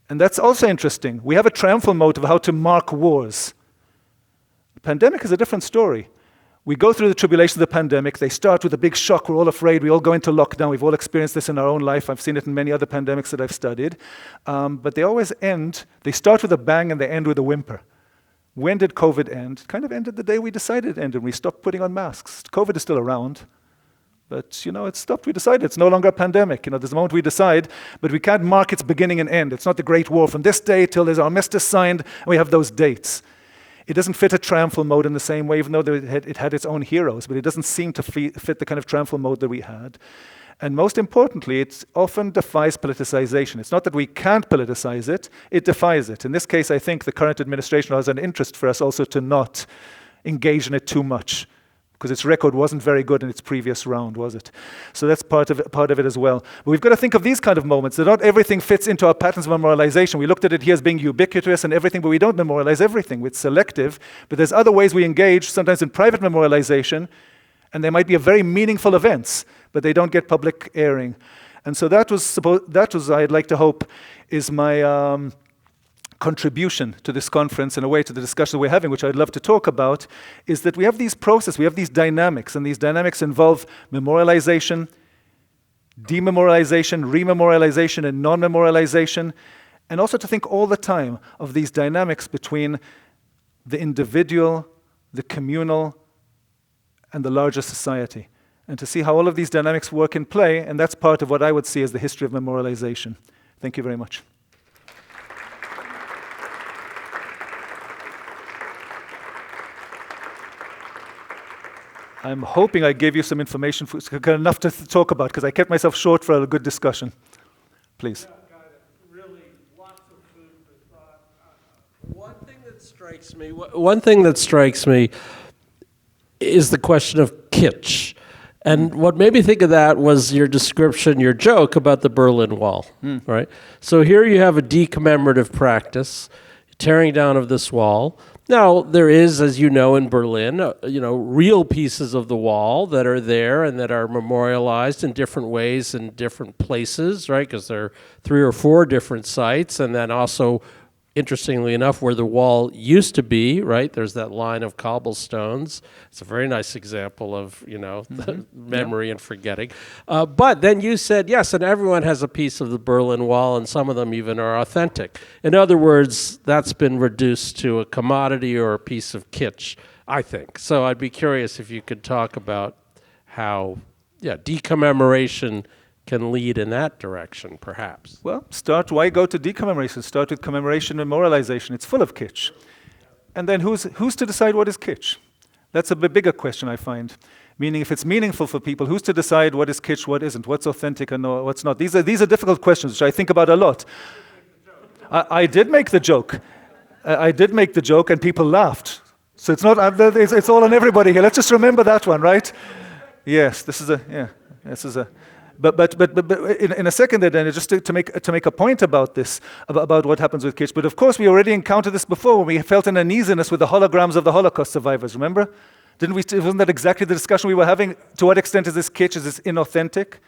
And that's also interesting. We have a triumphal mode of how to mark wars. The pandemic is a different story. We go through the tribulations of the pandemic. They start with a big shock. We're all afraid. We all go into lockdown. We've all experienced this in our own life. I've seen it in many other pandemics that I've studied. But they always end. They start with a bang and they end with a whimper. When did COVID end? It kind of ended the day we decided it ended. We stopped putting on masks. COVID is still around. But, it stopped. We decided it's no longer a pandemic. There's a moment we decide, but we can't mark its beginning and end. It's not the Great War from this day till there's armistice signed, and we have those dates. It doesn't fit a triumphal mode in the same way, even though it had its own heroes, but it doesn't seem to fit the kind of triumphal mode that we had. And most importantly, it often defies politicization. It's not that we can't politicize it, it defies it. In this case, I think the current administration has an interest for us also to not engage in it too much, because its record wasn't very good in its previous round, was it? So that's part of it as well. But we've got to think of these kind of moments, that not everything fits into our patterns of memorialization. We looked at it here as being ubiquitous and everything, but we don't memorialize everything. It's selective, but there's other ways we engage, sometimes in private memorialization, and they might be very meaningful events, but they don't get public airing. And so that was I'd like to hope, is my contribution to this conference, in a way to the discussion we're having, which I'd love to talk about, is that we have these processes, we have these dynamics, and these dynamics involve memorialization, dememorialization, rememorialization, and non-memorialization, and also to think all the time of these dynamics between the individual, the communal, and the larger society, and to see how all of these dynamics work in play, and that's part of what I would see as the history of memorialization. Thank you very much. I'm hoping I gave you some information, enough to talk about, because I kept myself short for a good discussion. Please.
Yeah, got it. Really, lots of food for thought. One thing that strikes me is the question of kitsch. And what made me think of that was your description, your joke about the Berlin Wall, right? So here you have a decommemorative practice, tearing down of this wall. Now, there is, as you know, in Berlin, real pieces of the wall that are there and that are memorialized in different ways in different places, right? Because there are 3 or 4 different sites, and then also, interestingly enough, where the wall used to be, right? There's that line of cobblestones. It's a very nice example of, memory and forgetting. But then you said, yes, and everyone has a piece of the Berlin Wall, and some of them even are authentic. In other words, that's been reduced to a commodity or a piece of kitsch, I think. So I'd be curious if you could talk about how, decommemoration can lead in that direction, perhaps.
Well, why go to decommemoration? Start with commemoration and memorialization. It's full of kitsch. And then who's to decide what is kitsch? That's a bit bigger question, I find. Meaning, if it's meaningful for people, who's to decide what is kitsch, what isn't, what's authentic and what's not? These are difficult questions, which I think about a lot. I did make the joke. I did make the joke, and people laughed. So it's not. It's all on everybody here. Let's just remember that one, right? Yes, this is a. But in a second, then, just to make a point about this, about what happens with kitsch. But of course, we already encountered this before when we felt an uneasiness with the holograms of the Holocaust survivors. Remember? Didn't we? Wasn't that exactly the discussion we were having? To what extent is this kitsch? Is this inauthentic?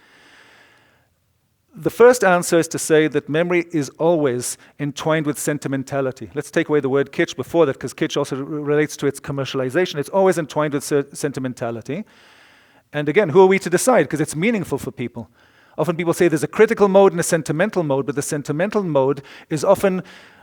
The first answer is to say that memory is always entwined with sentimentality. Let's take away the word kitsch before that, because kitsch also relates to its commercialization. It's always entwined with sentimentality. And again, who are we to decide? Because it's meaningful for people. Often people say there's a critical mode and a sentimental mode, but the sentimental mode is often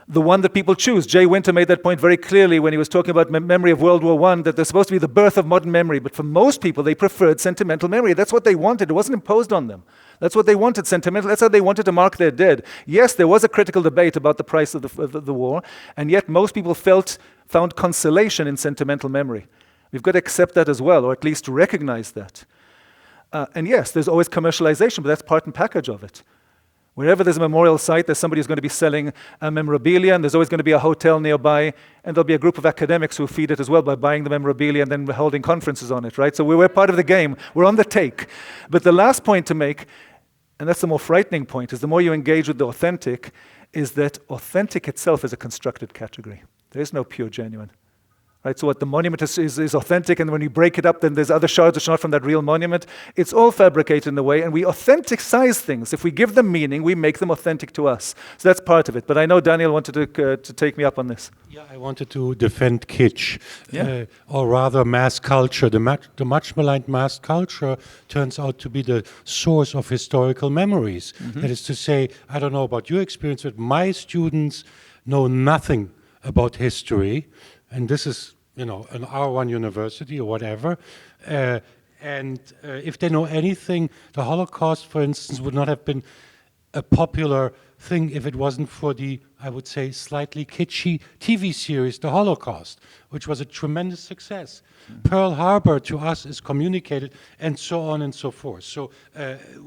the one that people choose. Jay Winter made that point very clearly when he was talking about memory of World War I, that there's supposed to be the birth of modern memory. But for most people, they preferred sentimental memory. That's what they wanted. It wasn't imposed on them. That's what they wanted, sentimental. That's how they wanted to mark their dead. Yes, there was a critical debate about the price of the war, and yet most people found consolation in sentimental memory. We've got to accept that as well, or at least recognize that. And yes, there's always commercialization, but that's part and package of it. Wherever there's a memorial site, there's somebody who's going to be selling memorabilia, and there's always going to be a hotel nearby, and there'll be a group of academics who feed it as well by buying the memorabilia and then holding conferences on it, right? So we're part of the game. We're on the take. But the last point to make, and that's the more frightening point, is the more you engage with the authentic, is that authentic itself is a constructed category. There is no pure genuine. Right, so what the monument is authentic, and when you break it up, then there's other shards which are not from that real monument. It's all fabricated in a way, and we authenticize things. If we give them meaning, we make them authentic to us. So that's part of it. But I know Daniel wanted to take me up on this.
Yeah, I wanted to defend kitsch, or rather mass culture. The much maligned mass culture turns out to be the source of historical memories. Mm-hmm. That is to say, I don't know about your experience, but my students know nothing about history. And this is, an R1 university or whatever. And if they know anything, the Holocaust, for instance, would not have been a popular thing if it wasn't for the, I would say, slightly kitschy TV series, The Holocaust, which was a tremendous success. Pearl Harbor to us is communicated, and so on and so forth. So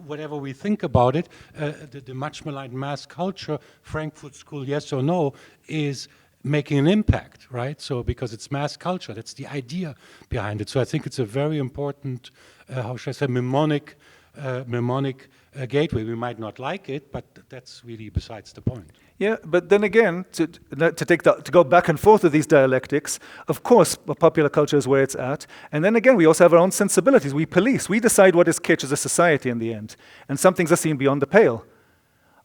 whatever we think about it, the much maligned mass culture, Frankfurt School, yes or no, is making an impact, right? So because it's mass culture, that's the idea behind it. So I think it's a very important, how should I say, mnemonic gateway. We might not like it, but that's really besides the point.
Yeah, but then again, to go back and forth with these dialectics, of course, popular culture is where it's at. And then again, we also have our own sensibilities. We police. We decide what is kitsch as a society in the end. And some things are seen beyond the pale.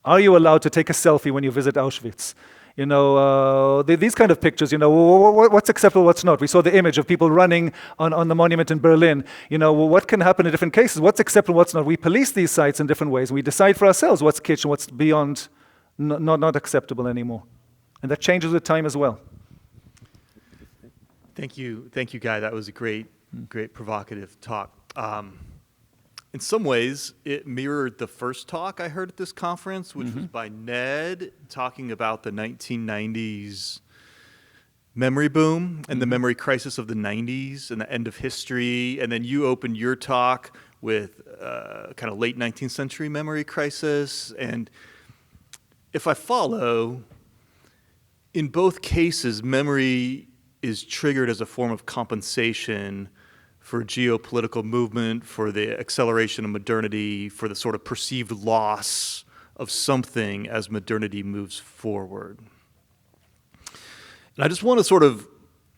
Are you allowed to take a selfie when you visit Auschwitz? These kind of pictures, what's acceptable, what's not. We saw the image of people running on the monument in Berlin. What can happen in different cases? What's acceptable, what's not? We police these sites in different ways. We decide for ourselves what's kitsch and what's beyond not acceptable anymore. And that changes with time as well.
Thank you, Guy. That was a great provocative talk. In some ways, it mirrored the first talk I heard at this conference, which was by Ned, talking about the 1990s memory boom and the memory crisis of the 90s and the end of history. And then you opened your talk with kind of late 19th century memory crisis. And if I follow, in both cases, memory is triggered as a form of compensation for geopolitical movement, for the acceleration of modernity, for the sort of perceived loss of something as modernity moves forward. And I just want to sort of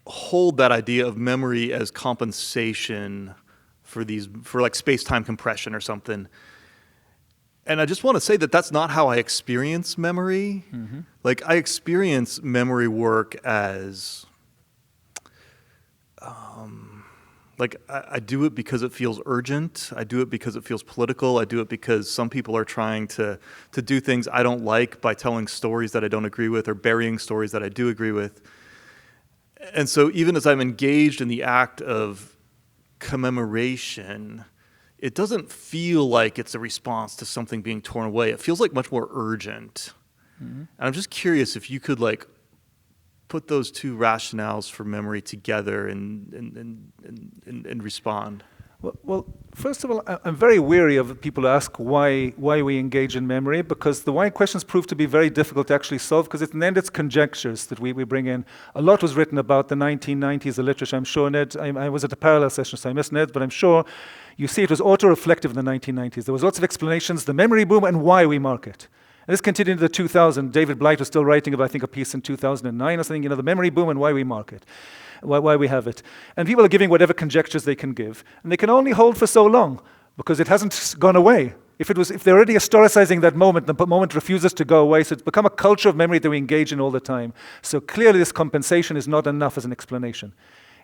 hold that idea of memory as compensation for like space-time compression or something. And I just want to say that that's not how I experience memory. Mm-hmm. Like, I experience memory work as I do it because it feels urgent. I do it because it feels political. I do it because some people are trying to do things I don't like by telling stories that I don't agree with or burying stories that I do agree with. And so even as I'm engaged in the act of commemoration, it doesn't feel like it's a response to something being torn away. It feels like much more urgent. Mm-hmm. And I'm just curious if you could put those two rationales for memory together and respond.
Well, first of all, I'm very weary of people who ask why we engage in memory, because the why questions prove to be very difficult to actually solve, because in the end it's conjectures that we bring in. A lot was written about the 1990s, the literature. I'm sure, Ned, I was at a parallel session, so I missed Ned, but I'm sure you see it was auto-reflective in the 1990s. There was lots of explanations, the memory boom and why we mark it. And this continued into the 2000s. David Blight was still writing about, I think, a piece in 2009 or something, the memory boom and why we mark it, why we have it. And people are giving whatever conjectures they can give. And they can only hold for so long because it hasn't gone away. If they're already historicizing that moment, the moment refuses to go away, so it's become a culture of memory that we engage in all the time. So clearly this compensation is not enough as an explanation.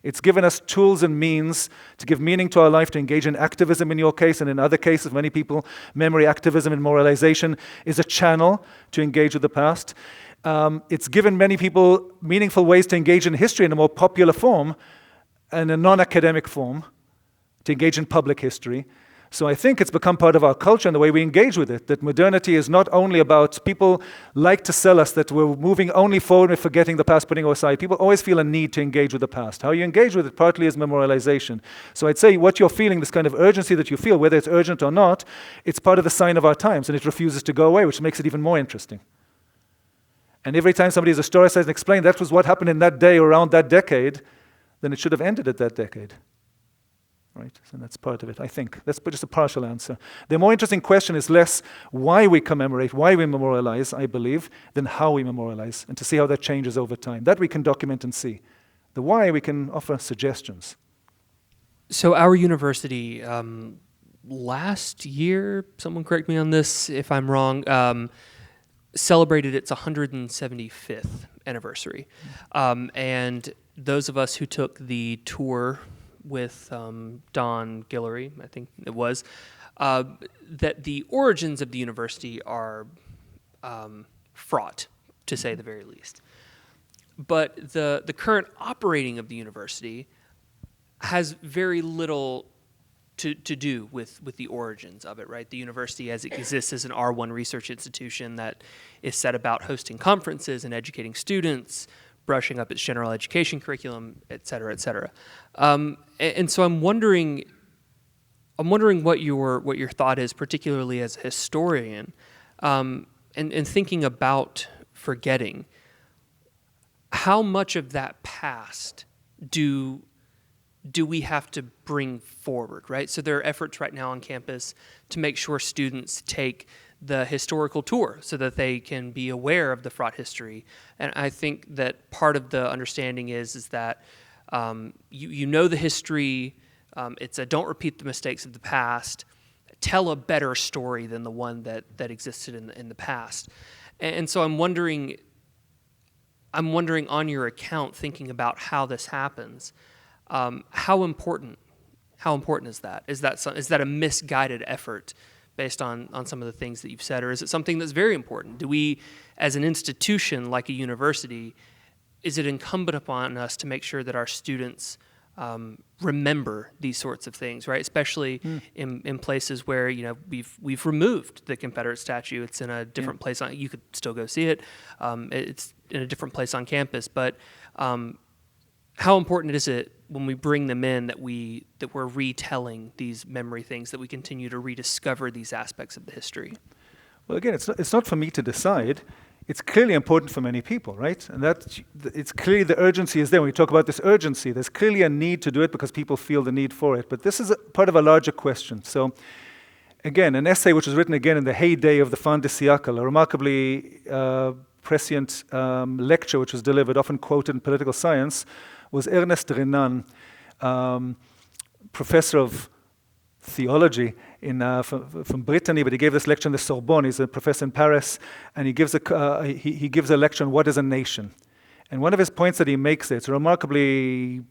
It's given us tools and means to give meaning to our life, to engage in activism in your case, and in other cases, many people, memory activism and memorialization is a channel to engage with the past. It's given many people meaningful ways to engage in history in a more popular form and a non-academic form, to engage in public history. So I think it's become part of our culture and the way we engage with it, that modernity is not only about, people like to sell us that we're moving only forward and forgetting the past, putting it aside. People always feel a need to engage with the past. How you engage with it partly is memorialization. So I'd say what you're feeling, this kind of urgency that you feel, whether it's urgent or not, it's part of the sign of our times, and it refuses to go away, which makes it even more interesting. And every time somebody has a story says and explain that was what happened in that day or around that decade, then it should have ended at that decade. Right? So that's part of it, I think. That's just a partial answer. The more interesting question is less why we commemorate, why we memorialize, I believe, than how we memorialize, and to see how that changes over time. That we can document and see. The why, we can offer suggestions.
So our university, last year, someone correct me on this if I'm wrong, celebrated its 175th anniversary. And those of us who took the tour with Don Guillory, I think it was, that the origins of the university are fraught, to say the very least. But the current operating of the university has very little to do with the origins of it, right? The university as it exists as an R1 research institution that is set about hosting conferences and educating students, brushing up its general education curriculum, et cetera, et cetera. And so I'm wondering what your thought is, particularly as a historian, and thinking about forgetting. How much of that past do we have to bring forward, right? So there are efforts right now on campus to make sure students take the historical tour so that they can be aware of the fraught history. And I think that part of the understanding is that you know the history, it's a don't repeat the mistakes of the past, tell a better story than the one that existed in the past. And so I'm wondering on your account, thinking about how this happens, how important is that? Is that a misguided effort based on some of the things that you've said, or is it something that's very important? Do we, as an institution like a university, is it incumbent upon us to make sure that our students remember these sorts of things, right? Especially in places where we've removed the Confederate statue. It's in a different place. You could still go see it. It's in a different place on campus, but how important is it when we bring them in that we're retelling these memory things, that we continue to rediscover these aspects of the history?
Well, again, it's not for me to decide. It's clearly important for many people, right? And it's clearly the urgency is there. When we talk about this urgency, there's clearly a need to do it because people feel the need for it. But this is part of a larger question. So, again, an essay which was written again in the heyday of the fin de siècle, a remarkably prescient lecture which was delivered, often quoted in political science, was Ernest Renan, professor of theology from Brittany, but he gave this lecture in the Sorbonne. He's a professor in Paris, and he gives a lecture on what is a nation. And one of his points that he makes, it's a remarkably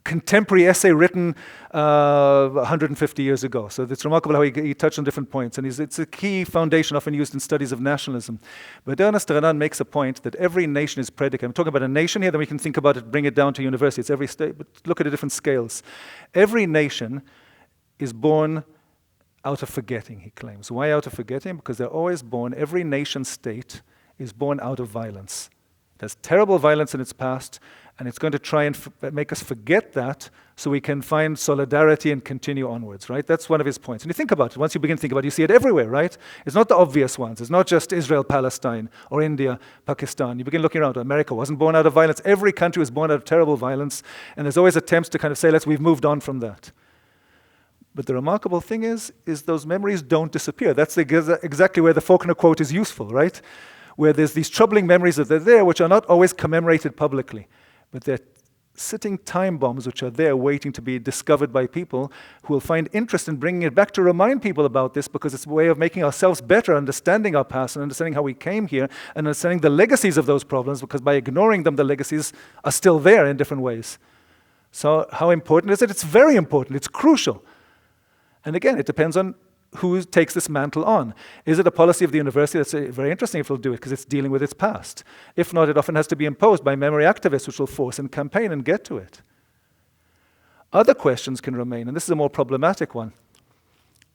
contemporary essay written 150 years ago. So it's remarkable how he touched on different points. And it's a key foundation often used in studies of nationalism. But Ernest Renan makes a point that every nation is predicated. I'm talking about a nation here, then we can think about it, bring it down to university. It's every state, but look at the different scales. Every nation is born out of forgetting, he claims. Why out of forgetting? Because they're always born, every nation state is born out of violence. There's terrible violence in its past, and it's going to try and make us forget that so we can find solidarity and continue onwards, right? That's one of his points. And you think about it, once you begin to think about it, you see it everywhere, right? It's not the obvious ones. It's not just Israel, Palestine, or India, Pakistan. You begin looking around. America wasn't born out of violence. Every country was born out of terrible violence, and there's always attempts to kind of say, we've moved on from that. But the remarkable thing is those memories don't disappear. That's exactly where the Faulkner quote is useful, right? Where there's these troubling memories that are there, which are not always commemorated publicly. But they're sitting time bombs which are there waiting to be discovered by people who will find interest in bringing it back to remind people about this, because it's a way of making ourselves better, understanding our past and understanding how we came here and understanding the legacies of those problems, because by ignoring them, the legacies are still there in different ways. So how important is it? It's very important. It's crucial. And again, it depends on who takes this mantle on. Is it a policy of the university? That's very interesting if it'll do it, because it's dealing with its past. If not, it often has to be imposed by memory activists, which will force and campaign and get to it. Other questions can remain, and this is a more problematic one.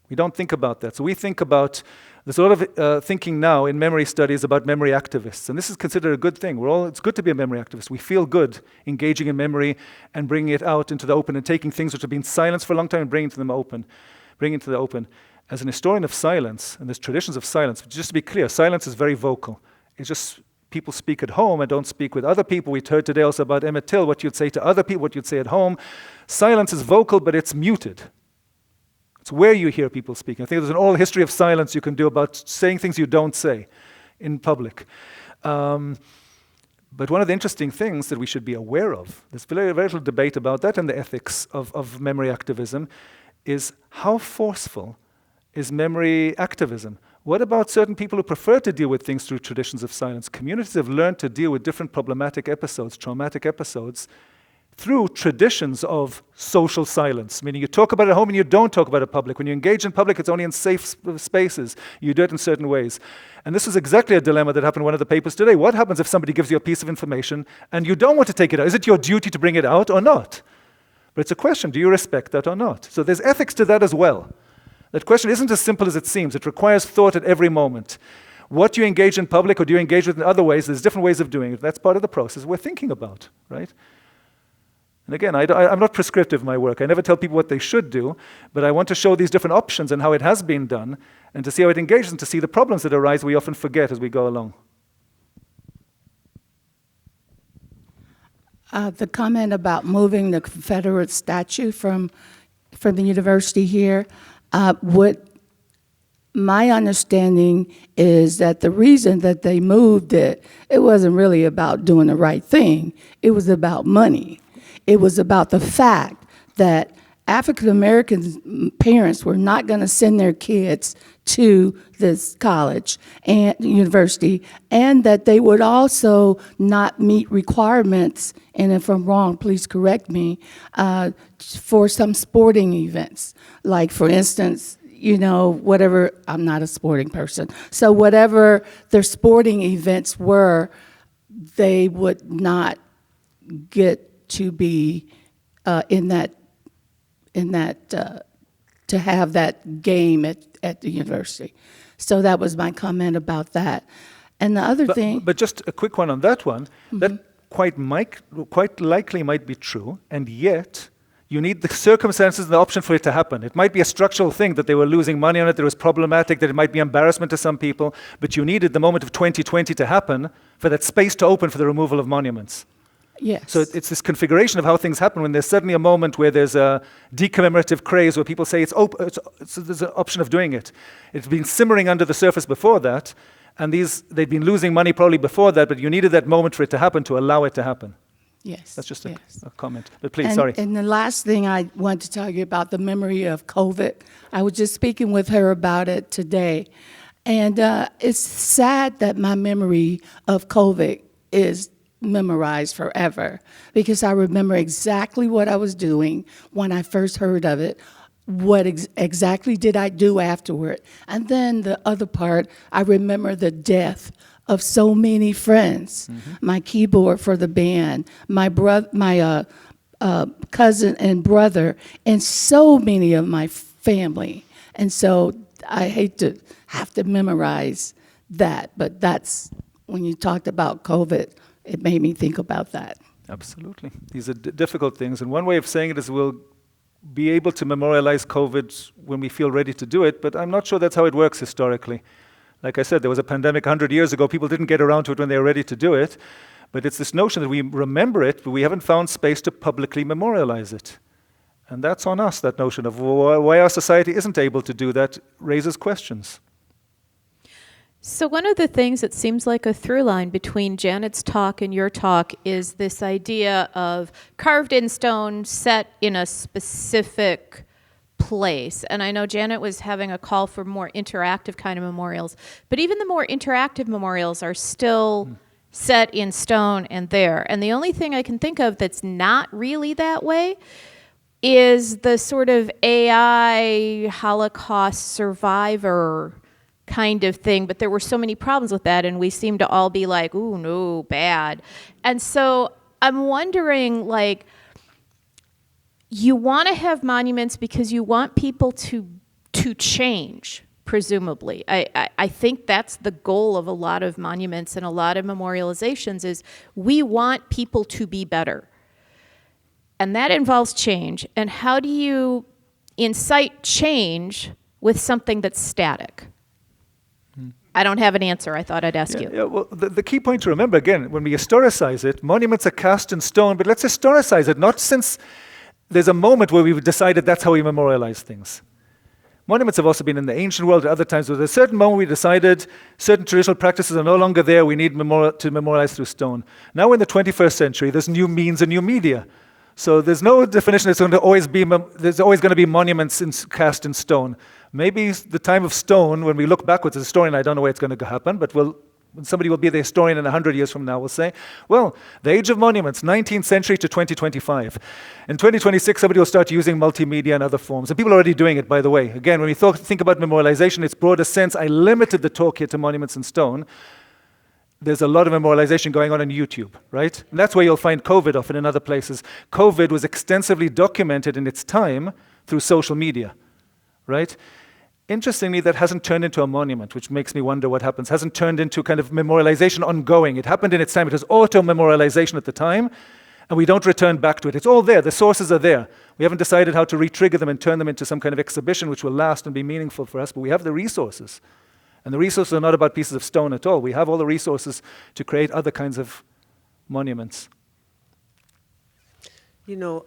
We don't think about that. So we think about, there's a lot of thinking now in memory studies about memory activists, and this is considered a good thing. It's good to be a memory activist. We feel good engaging in memory and bringing it out into the open and taking things which have been silenced for a long time and bringing it to the open. As an historian of silence, and there's traditions of silence, just to be clear, silence is very vocal. It's just people speak at home and don't speak with other people. We heard today also about Emmett Till, what you'd say to other people, what you'd say at home. Silence is vocal, but it's muted. It's where you hear people speaking. I think there's an old history of silence you can do about saying things you don't say in public. But one of the interesting things that we should be aware of, there's very little debate about that and the ethics of memory activism, is how forceful is memory activism? What about certain people who prefer to deal with things through traditions of silence? Communities have learned to deal with different problematic episodes, traumatic episodes, through traditions of social silence, meaning you talk about it at home and you don't talk about it in public. When you engage in public, it's only in safe spaces. You do it in certain ways. And this is exactly a dilemma that happened in one of the papers today. What happens if somebody gives you a piece of information and you don't want to take it out? Is it your duty to bring it out or not? But it's a question, do you respect that or not? So there's ethics to that as well. That question isn't as simple as it seems. It requires thought at every moment. What do you engage in public or do you engage with in other ways? There's different ways of doing it. That's part of the process we're thinking about, right? And again, I'm not prescriptive in my work. I never tell people what they should do, but I want to show these different options and how it has been done, and to see how it engages and to see the problems that arise we often forget as we go along.
The comment about moving the Confederate statue from the university here, what my understanding is that the reason that they moved it, it wasn't really about doing the right thing. It was about money. It was about the fact that African American parents were not going to send their kids to this college and university, and that they would also not meet requirements, and if I'm wrong, please correct me, for some sporting events. Like, for instance, whatever, I'm not a sporting person, so whatever their sporting events were, they would not get to be to have that game at the university. So that was my comment about that. And the other thing...
But just a quick one on that one. Mm-hmm. That quite likely might be true, and yet you need the circumstances and the option for it to happen. It might be a structural thing that they were losing money on it, that it was problematic, that it might be embarrassment to some people, but you needed the moment of 2020 to happen for that space to open for the removal of monuments.
Yes.
So it's this configuration of how things happen when there's suddenly a moment where there's a decommemorative craze where people say there's an option of doing it. It's been simmering under the surface before that, and they'd been losing money probably before that, but you needed that moment for it to happen to allow it to happen.
Yes.
That's just a comment. But please, sorry.
And the last thing I want to tell you about the memory of COVID, I was just speaking with her about it today, and it's sad that my memory of COVID is memorized forever, because I remember exactly what I was doing when I first heard of it, what exactly did I do afterward, and then the other part, I remember the death of so many friends, my keyboard for the band, my cousin and brother, and so many of my family. And so I hate to have to memorize that, but that's, when you talked about COVID, it made me think about that.
Absolutely. These are difficult things. And one way of saying it is we'll be able to memorialize COVID when we feel ready to do it, but I'm not sure that's how it works historically. Like I said, there was a pandemic 100 years ago. People didn't get around to it when they were ready to do it. But it's this notion that we remember it, but we haven't found space to publicly memorialize it. And that's on us, that notion of why our society isn't able to do that raises questions.
So one of the things that seems like a through line between Janet's talk and your talk is this idea of carved in stone, set in a specific place. And I know Janet was having a call for more interactive kind of memorials, but even the more interactive memorials are still set in stone and there. And the only thing I can think of that's not really that way is the sort of AI Holocaust survivor kind of thing, but there were so many problems with that, and we seem to all be like, ooh, no, bad. And so I'm wondering, like, you want to have monuments because you want people to change, presumably. I think that's the goal of a lot of monuments and a lot of memorializations is we want people to be better. And that involves change. And how do you incite change with something that's static? I don't have an answer. I thought I'd ask you.
Yeah, well, the key point to remember, again, when we historicize it, monuments are cast in stone, but let's historicize it, not since there's a moment where we've decided that's how we memorialize things. Monuments have also been in the ancient world at other times. There was a certain moment we decided certain traditional practices are no longer there, we need to memorialize through stone. Now in the 21st century, there's new means and new media. So there's no definition that's going to always be, there's always going to be monuments cast in stone. Maybe the time of stone, when we look backwards as a historian, I don't know where it's going to happen, but somebody will be the historian in 100 years from now will say, well, the age of monuments, 19th century to 2025. In 2026, somebody will start using multimedia and other forms. And people are already doing it, by the way. Again, when we think about memorialization, its broader sense, I limited the talk here to monuments in stone. There's a lot of memorialization going on YouTube, right? And that's where you'll find COVID often in other places. COVID was extensively documented in its time through social media, right? Interestingly, that hasn't turned into a monument, which makes me wonder what happens. Hasn't turned into kind of memorialization ongoing. It happened in its time. It was auto-memorialization at the time, and we don't return back to it. It's all there. The sources are there. We haven't decided how to re-trigger them and turn them into some kind of exhibition which will last and be meaningful for us, but we have the resources. And the resources are not about pieces of stone at all. We have all the resources to create other kinds of monuments.
You know,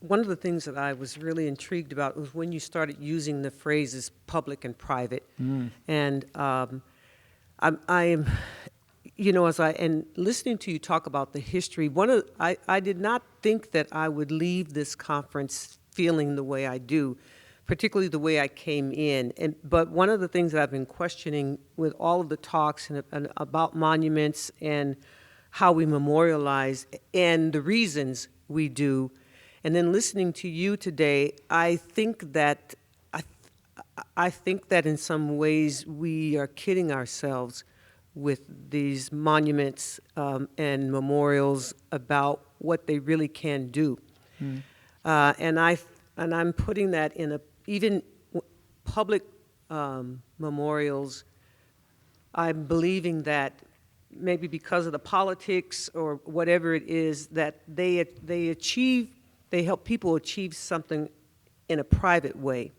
one of the things that I was really intrigued about was when you started using the phrases public and private. And I am, you know, and listening to you talk about the history, I did not think that I would leave this conference feeling the way I do, particularly the way I came in. But one of the things that I've been questioning with all of the talks and about monuments and how we memorialize and the reasons we do, and then listening to you today, I think that in some ways we are kidding ourselves with these monuments and memorials about what they really can do. And I'm putting that in even public memorials. I'm believing that maybe because of the politics or whatever it is, that they help people achieve something in a private way.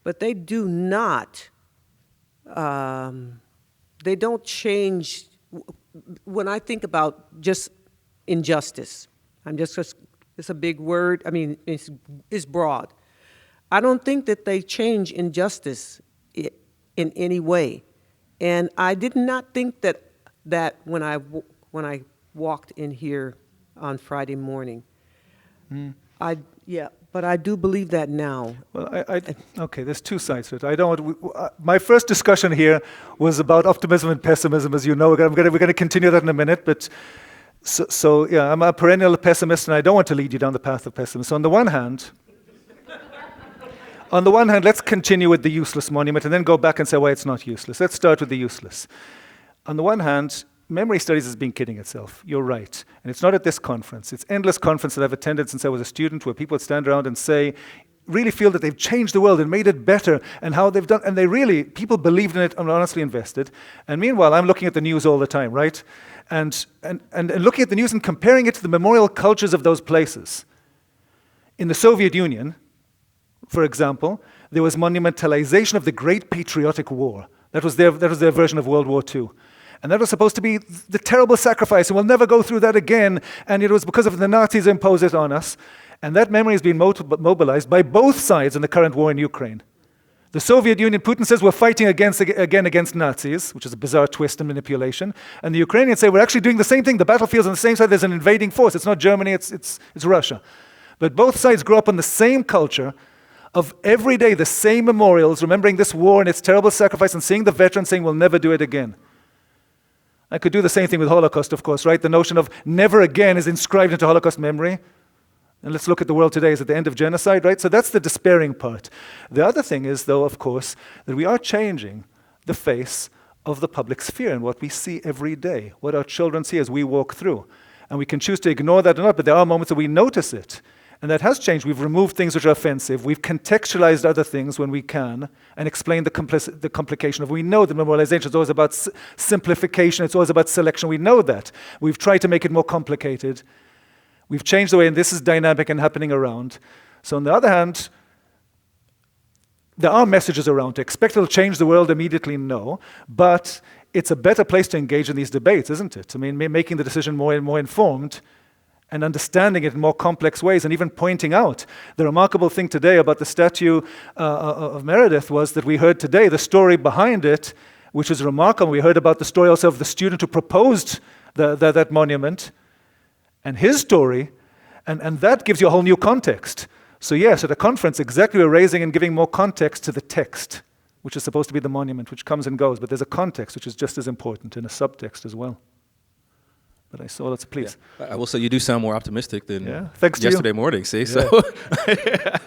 But they do not, they don't change. When I think about just injustice, it's a big word, I mean, it's broad. I don't think that they change injustice in any way. And I did not think that when I walked in here on Friday morning. But I do believe that now.
Well, okay, there's two sides to it. I don't. My first discussion here was about optimism and pessimism, as you know. We're going to continue that in a minute, but so yeah, I'm a perennial pessimist, and I don't want to lead you down the path of pessimism. So on the one hand, let's continue with the useless monument, and then go back and say why it's not useless. Let's start with the useless. On the one hand, memory studies has been kidding itself. You're right. And it's not at this conference. It's endless conferences that I've attended since I was a student where people stand around and really feel that they've changed the world and made it better and how they've done, and people believed in it and honestly invested. And meanwhile, I'm looking at the news all the time, right? And looking at the news and comparing it to the memorial cultures of those places. In the Soviet Union, for example, there was monumentalization of the Great Patriotic War. That was their version of World War II. And that was supposed to be the terrible sacrifice, and we'll never go through that again. And it was because of the Nazis imposed it on us. And that memory has been mobilized by both sides in the current war in Ukraine. The Soviet Union, Putin says we're fighting against Nazis, which is a bizarre twist and manipulation. And the Ukrainians say we're actually doing the same thing. The battlefield's on the same side. There's an invading force. It's not Germany, it's Russia. But both sides grew up on the same culture of every day the same memorials, remembering this war and its terrible sacrifice, and seeing the veterans saying we'll never do it again. I could do the same thing with Holocaust, of course, right? The notion of never again is inscribed into Holocaust memory. And let's look at the world today. Is it the end of genocide, right? So that's the despairing part. The other thing is, though, of course, that we are changing the face of the public sphere and what we see every day, what our children see as we walk through. And we can choose to ignore that or not, but there are moments that we notice it. And that has changed. We've removed things which are offensive. We've contextualized other things when we can and explained the complication of. We know that memorialization is always about simplification. It's always about selection. We know that. We've tried to make it more complicated. We've changed the way, and this is dynamic and happening around. So on the other hand, there are messages around. To expect it'll change the world immediately, no. But it's a better place to engage in these debates, isn't it? I mean, making the decision more and more informed and understanding it in more complex ways, and even pointing out. The remarkable thing today about the statue of Meredith was that we heard today the story behind it, which is remarkable. We heard about the story also of the student who proposed that monument, and his story, and that gives you a whole new context. So yes, at a conference, exactly, we're raising and giving more context to the text, which is supposed to be the monument, which comes and goes, but there's a context which is just as important, and a subtext as well. But I saw that's please.
Yeah. I will say you do sound more optimistic than
Thanks to
yesterday
you.
morning. See, so, I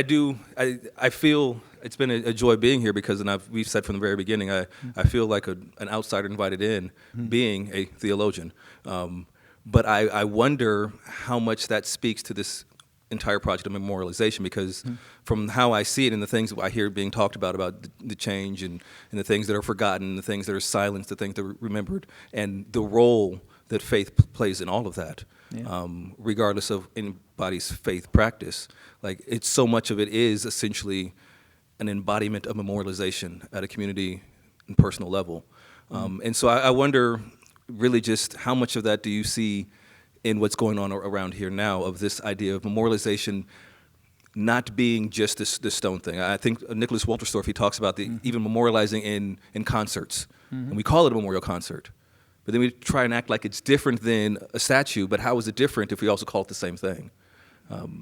do. I feel it's been a joy being here because, and we've said from the very beginning, I feel like an outsider invited in, being a theologian. But I wonder how much that speaks to this entire project of memorialization, because from how I see it and the things that I hear being talked about the change and the things that are forgotten, the things that are silenced, the things that are remembered, and the role that faith plays in all of that, regardless of anybody's faith practice. Like, it's so much of it is essentially an embodiment of memorialization at a community and personal level. And so I wonder really just how much of that do you see in what's going on around here now, of this idea of memorialization not being just this stone thing. I think Nicholas Wolterstorff, he talks about even memorializing in concerts. And we call it a memorial concert. But then we try and act like it's different than a statue, but how is it different if we also call it the same thing?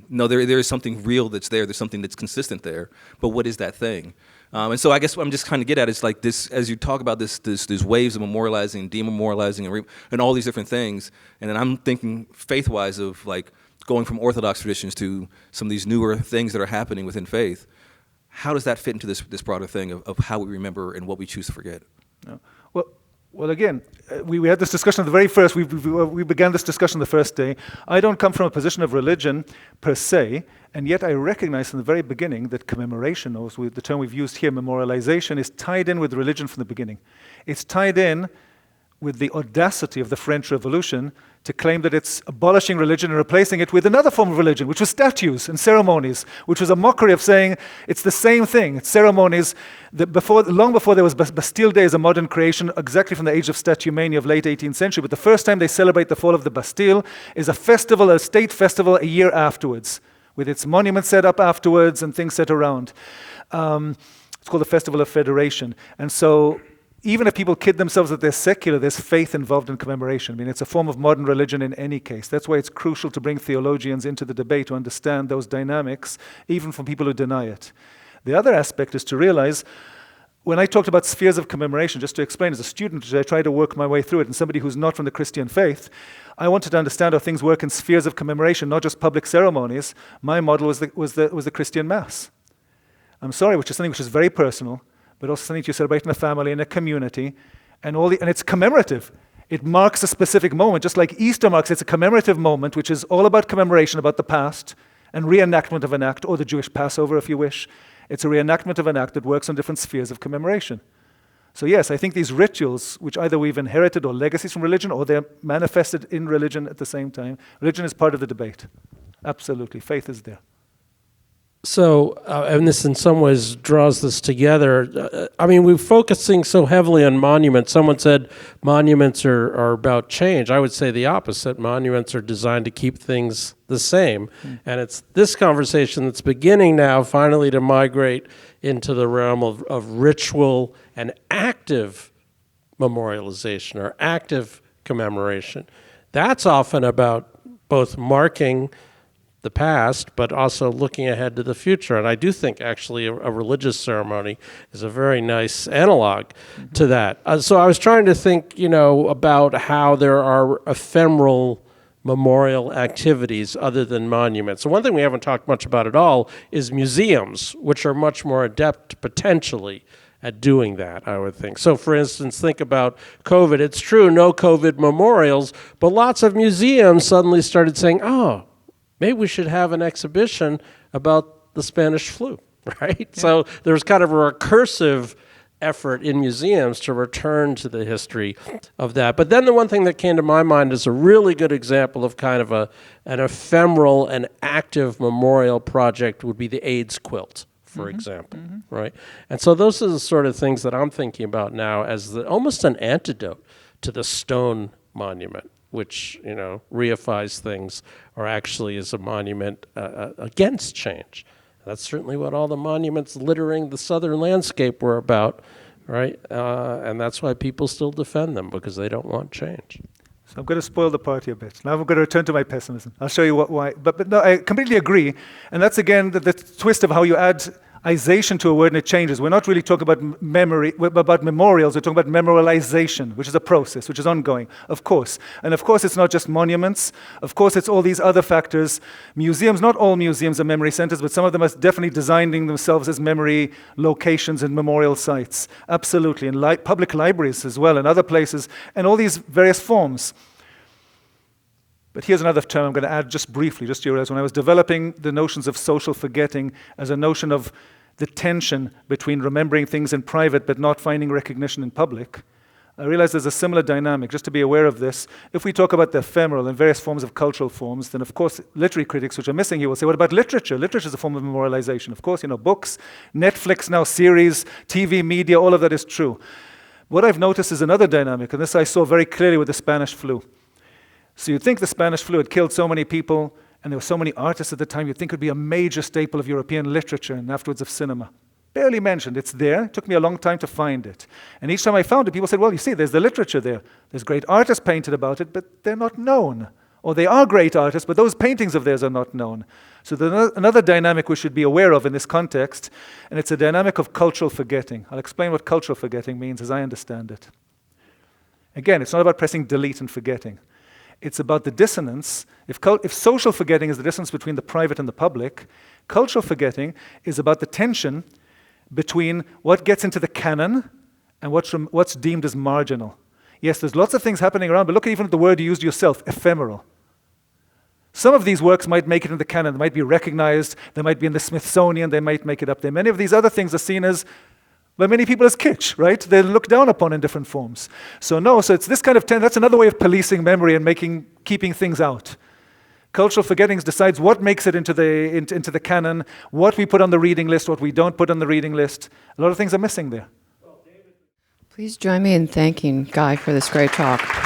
No, there is something real that's there. There's something that's consistent there. But what is that thing? And so I guess what I'm just trying to get at is like this, as you talk about these waves of memorializing, dememorializing, and all these different things. And then I'm thinking faith-wise of like going from Orthodox traditions to some of these newer things that are happening within faith. How does that fit into this broader thing of how we remember and what we choose to forget?
Well, again, we had this discussion at the very first. We began this discussion the first day. I don't come from a position of religion per se, and yet I recognize from the very beginning that commemoration, or the term we've used here, memorialization, is tied in with religion from the beginning. It's tied in with the audacity of the French Revolution to claim that it's abolishing religion and replacing it with another form of religion, which was statues and ceremonies, which was a mockery of saying it's the same thing. It's ceremonies that long before there was Bastille Day as a modern creation, exactly from the age of statue mania of late 18th century. But the first time they celebrate the fall of the Bastille is a festival, a state festival, a year afterwards, with its monument set up afterwards and things set around. It's called the Festival of Federation. And so even if people kid themselves that they're secular, there's faith involved in commemoration. I mean, it's a form of modern religion in any case. That's why it's crucial to bring theologians into the debate to understand those dynamics, even from people who deny it. The other aspect is to realize, when I talked about spheres of commemoration, just to explain, as a student, I tried to work my way through it, and somebody who's not from the Christian faith, I wanted to understand how things work in spheres of commemoration, not just public ceremonies. My model was the Christian Mass. I'm sorry, which is something which is very personal, but also something you celebrate in a family, in a community, and it's commemorative. It marks a specific moment, just like Easter marks. It's a commemorative moment, which is all about commemoration, about the past, and reenactment of an act, or the Jewish Passover, if you wish. It's a reenactment of an act that works on different spheres of commemoration. So yes, I think these rituals, which either we've inherited or legacies from religion, or they're manifested in religion at the same time, religion is part of the debate. Absolutely, faith is there.
So, and this in some ways draws this together. I mean, we're focusing so heavily on monuments. Someone said monuments are about change. I would say the opposite. Monuments are designed to keep things the same. And it's this conversation that's beginning now finally to migrate into the realm of ritual and active memorialization or active commemoration. That's often about both marking the past, but also looking ahead to the future. And I do think actually a religious ceremony is a very nice analog to that. So I was trying to think, about how there are ephemeral memorial activities other than monuments. So one thing we haven't talked much about at all is museums, which are much more adept potentially at doing that, I would think. So for instance, think about COVID. It's true, no COVID memorials, but lots of museums suddenly started saying, oh, maybe we should have an exhibition about the Spanish flu, right? Yeah. So there's kind of a recursive effort in museums to return to the history of that. But then the one thing that came to my mind is a really good example of kind of an ephemeral and active memorial project would be the AIDS quilt, for example, right? And so those are the sort of things that I'm thinking about now as almost an antidote to the stone monument, which, reifies things or actually is a monument against change. That's certainly what all the monuments littering the southern landscape were about, right? And that's why people still defend them, because they don't want change.
So I'm going to spoil the party a bit. Now I'm going to return to my pessimism. I'll show you why. But no, I completely agree. And that's, again, the twist of how you add ization to a word and it changes. We're not really talking about about memorials. We're talking about memorialization, which is a process, which is ongoing, of course. And of course, it's not just monuments. Of course, it's all these other factors. Museums, not all museums are memory centers, but some of them are definitely designing themselves as memory locations and memorial sites. Absolutely. And public libraries as well, and other places, and all these various forms. But here's another term I'm going to add just briefly, just to realize when I was developing the notions of social forgetting as a notion of the tension between remembering things in private but not finding recognition in public, I realized there's a similar dynamic. Just to be aware of this, if we talk about the ephemeral and various forms of cultural forms, then of course literary critics, which are missing here, will say, what about literature? Literature is a form of memorialization. Of course, books, Netflix now, series, TV, media, all of that is true. What I've noticed is another dynamic, and this I saw very clearly with the Spanish flu. So you'd think the Spanish flu had killed so many people, and there were so many artists at the time, you'd think it would be a major staple of European literature and afterwards of cinema. Barely mentioned. It's there. It took me a long time to find it. And each time I found it, people said, well, you see, there's the literature there. There's great artists painted about it, but they're not known. Or they are great artists, but those paintings of theirs are not known. So there's another dynamic we should be aware of in this context, and it's a dynamic of cultural forgetting. I'll explain what cultural forgetting means as I understand it. Again, it's not about pressing delete and forgetting. It's about the dissonance. If social forgetting is the dissonance between the private and the public, cultural forgetting is about the tension between what gets into the canon and what's deemed as marginal. Yes, there's lots of things happening around, but look even at the word you used yourself, ephemeral. Some of these works might make it in the canon. They might be recognized. They might be in the Smithsonian. They might make it up there. Many of these other things are seen as, by many people, as kitsch, right? They're looked down upon in different forms. So it's this kind of that's another way of policing memory and keeping things out. Cultural forgettings decides what makes it into the canon, what we put on the reading list, what we don't put on the reading list. A lot of things are missing there.
Please join me in thanking Guy for this great talk.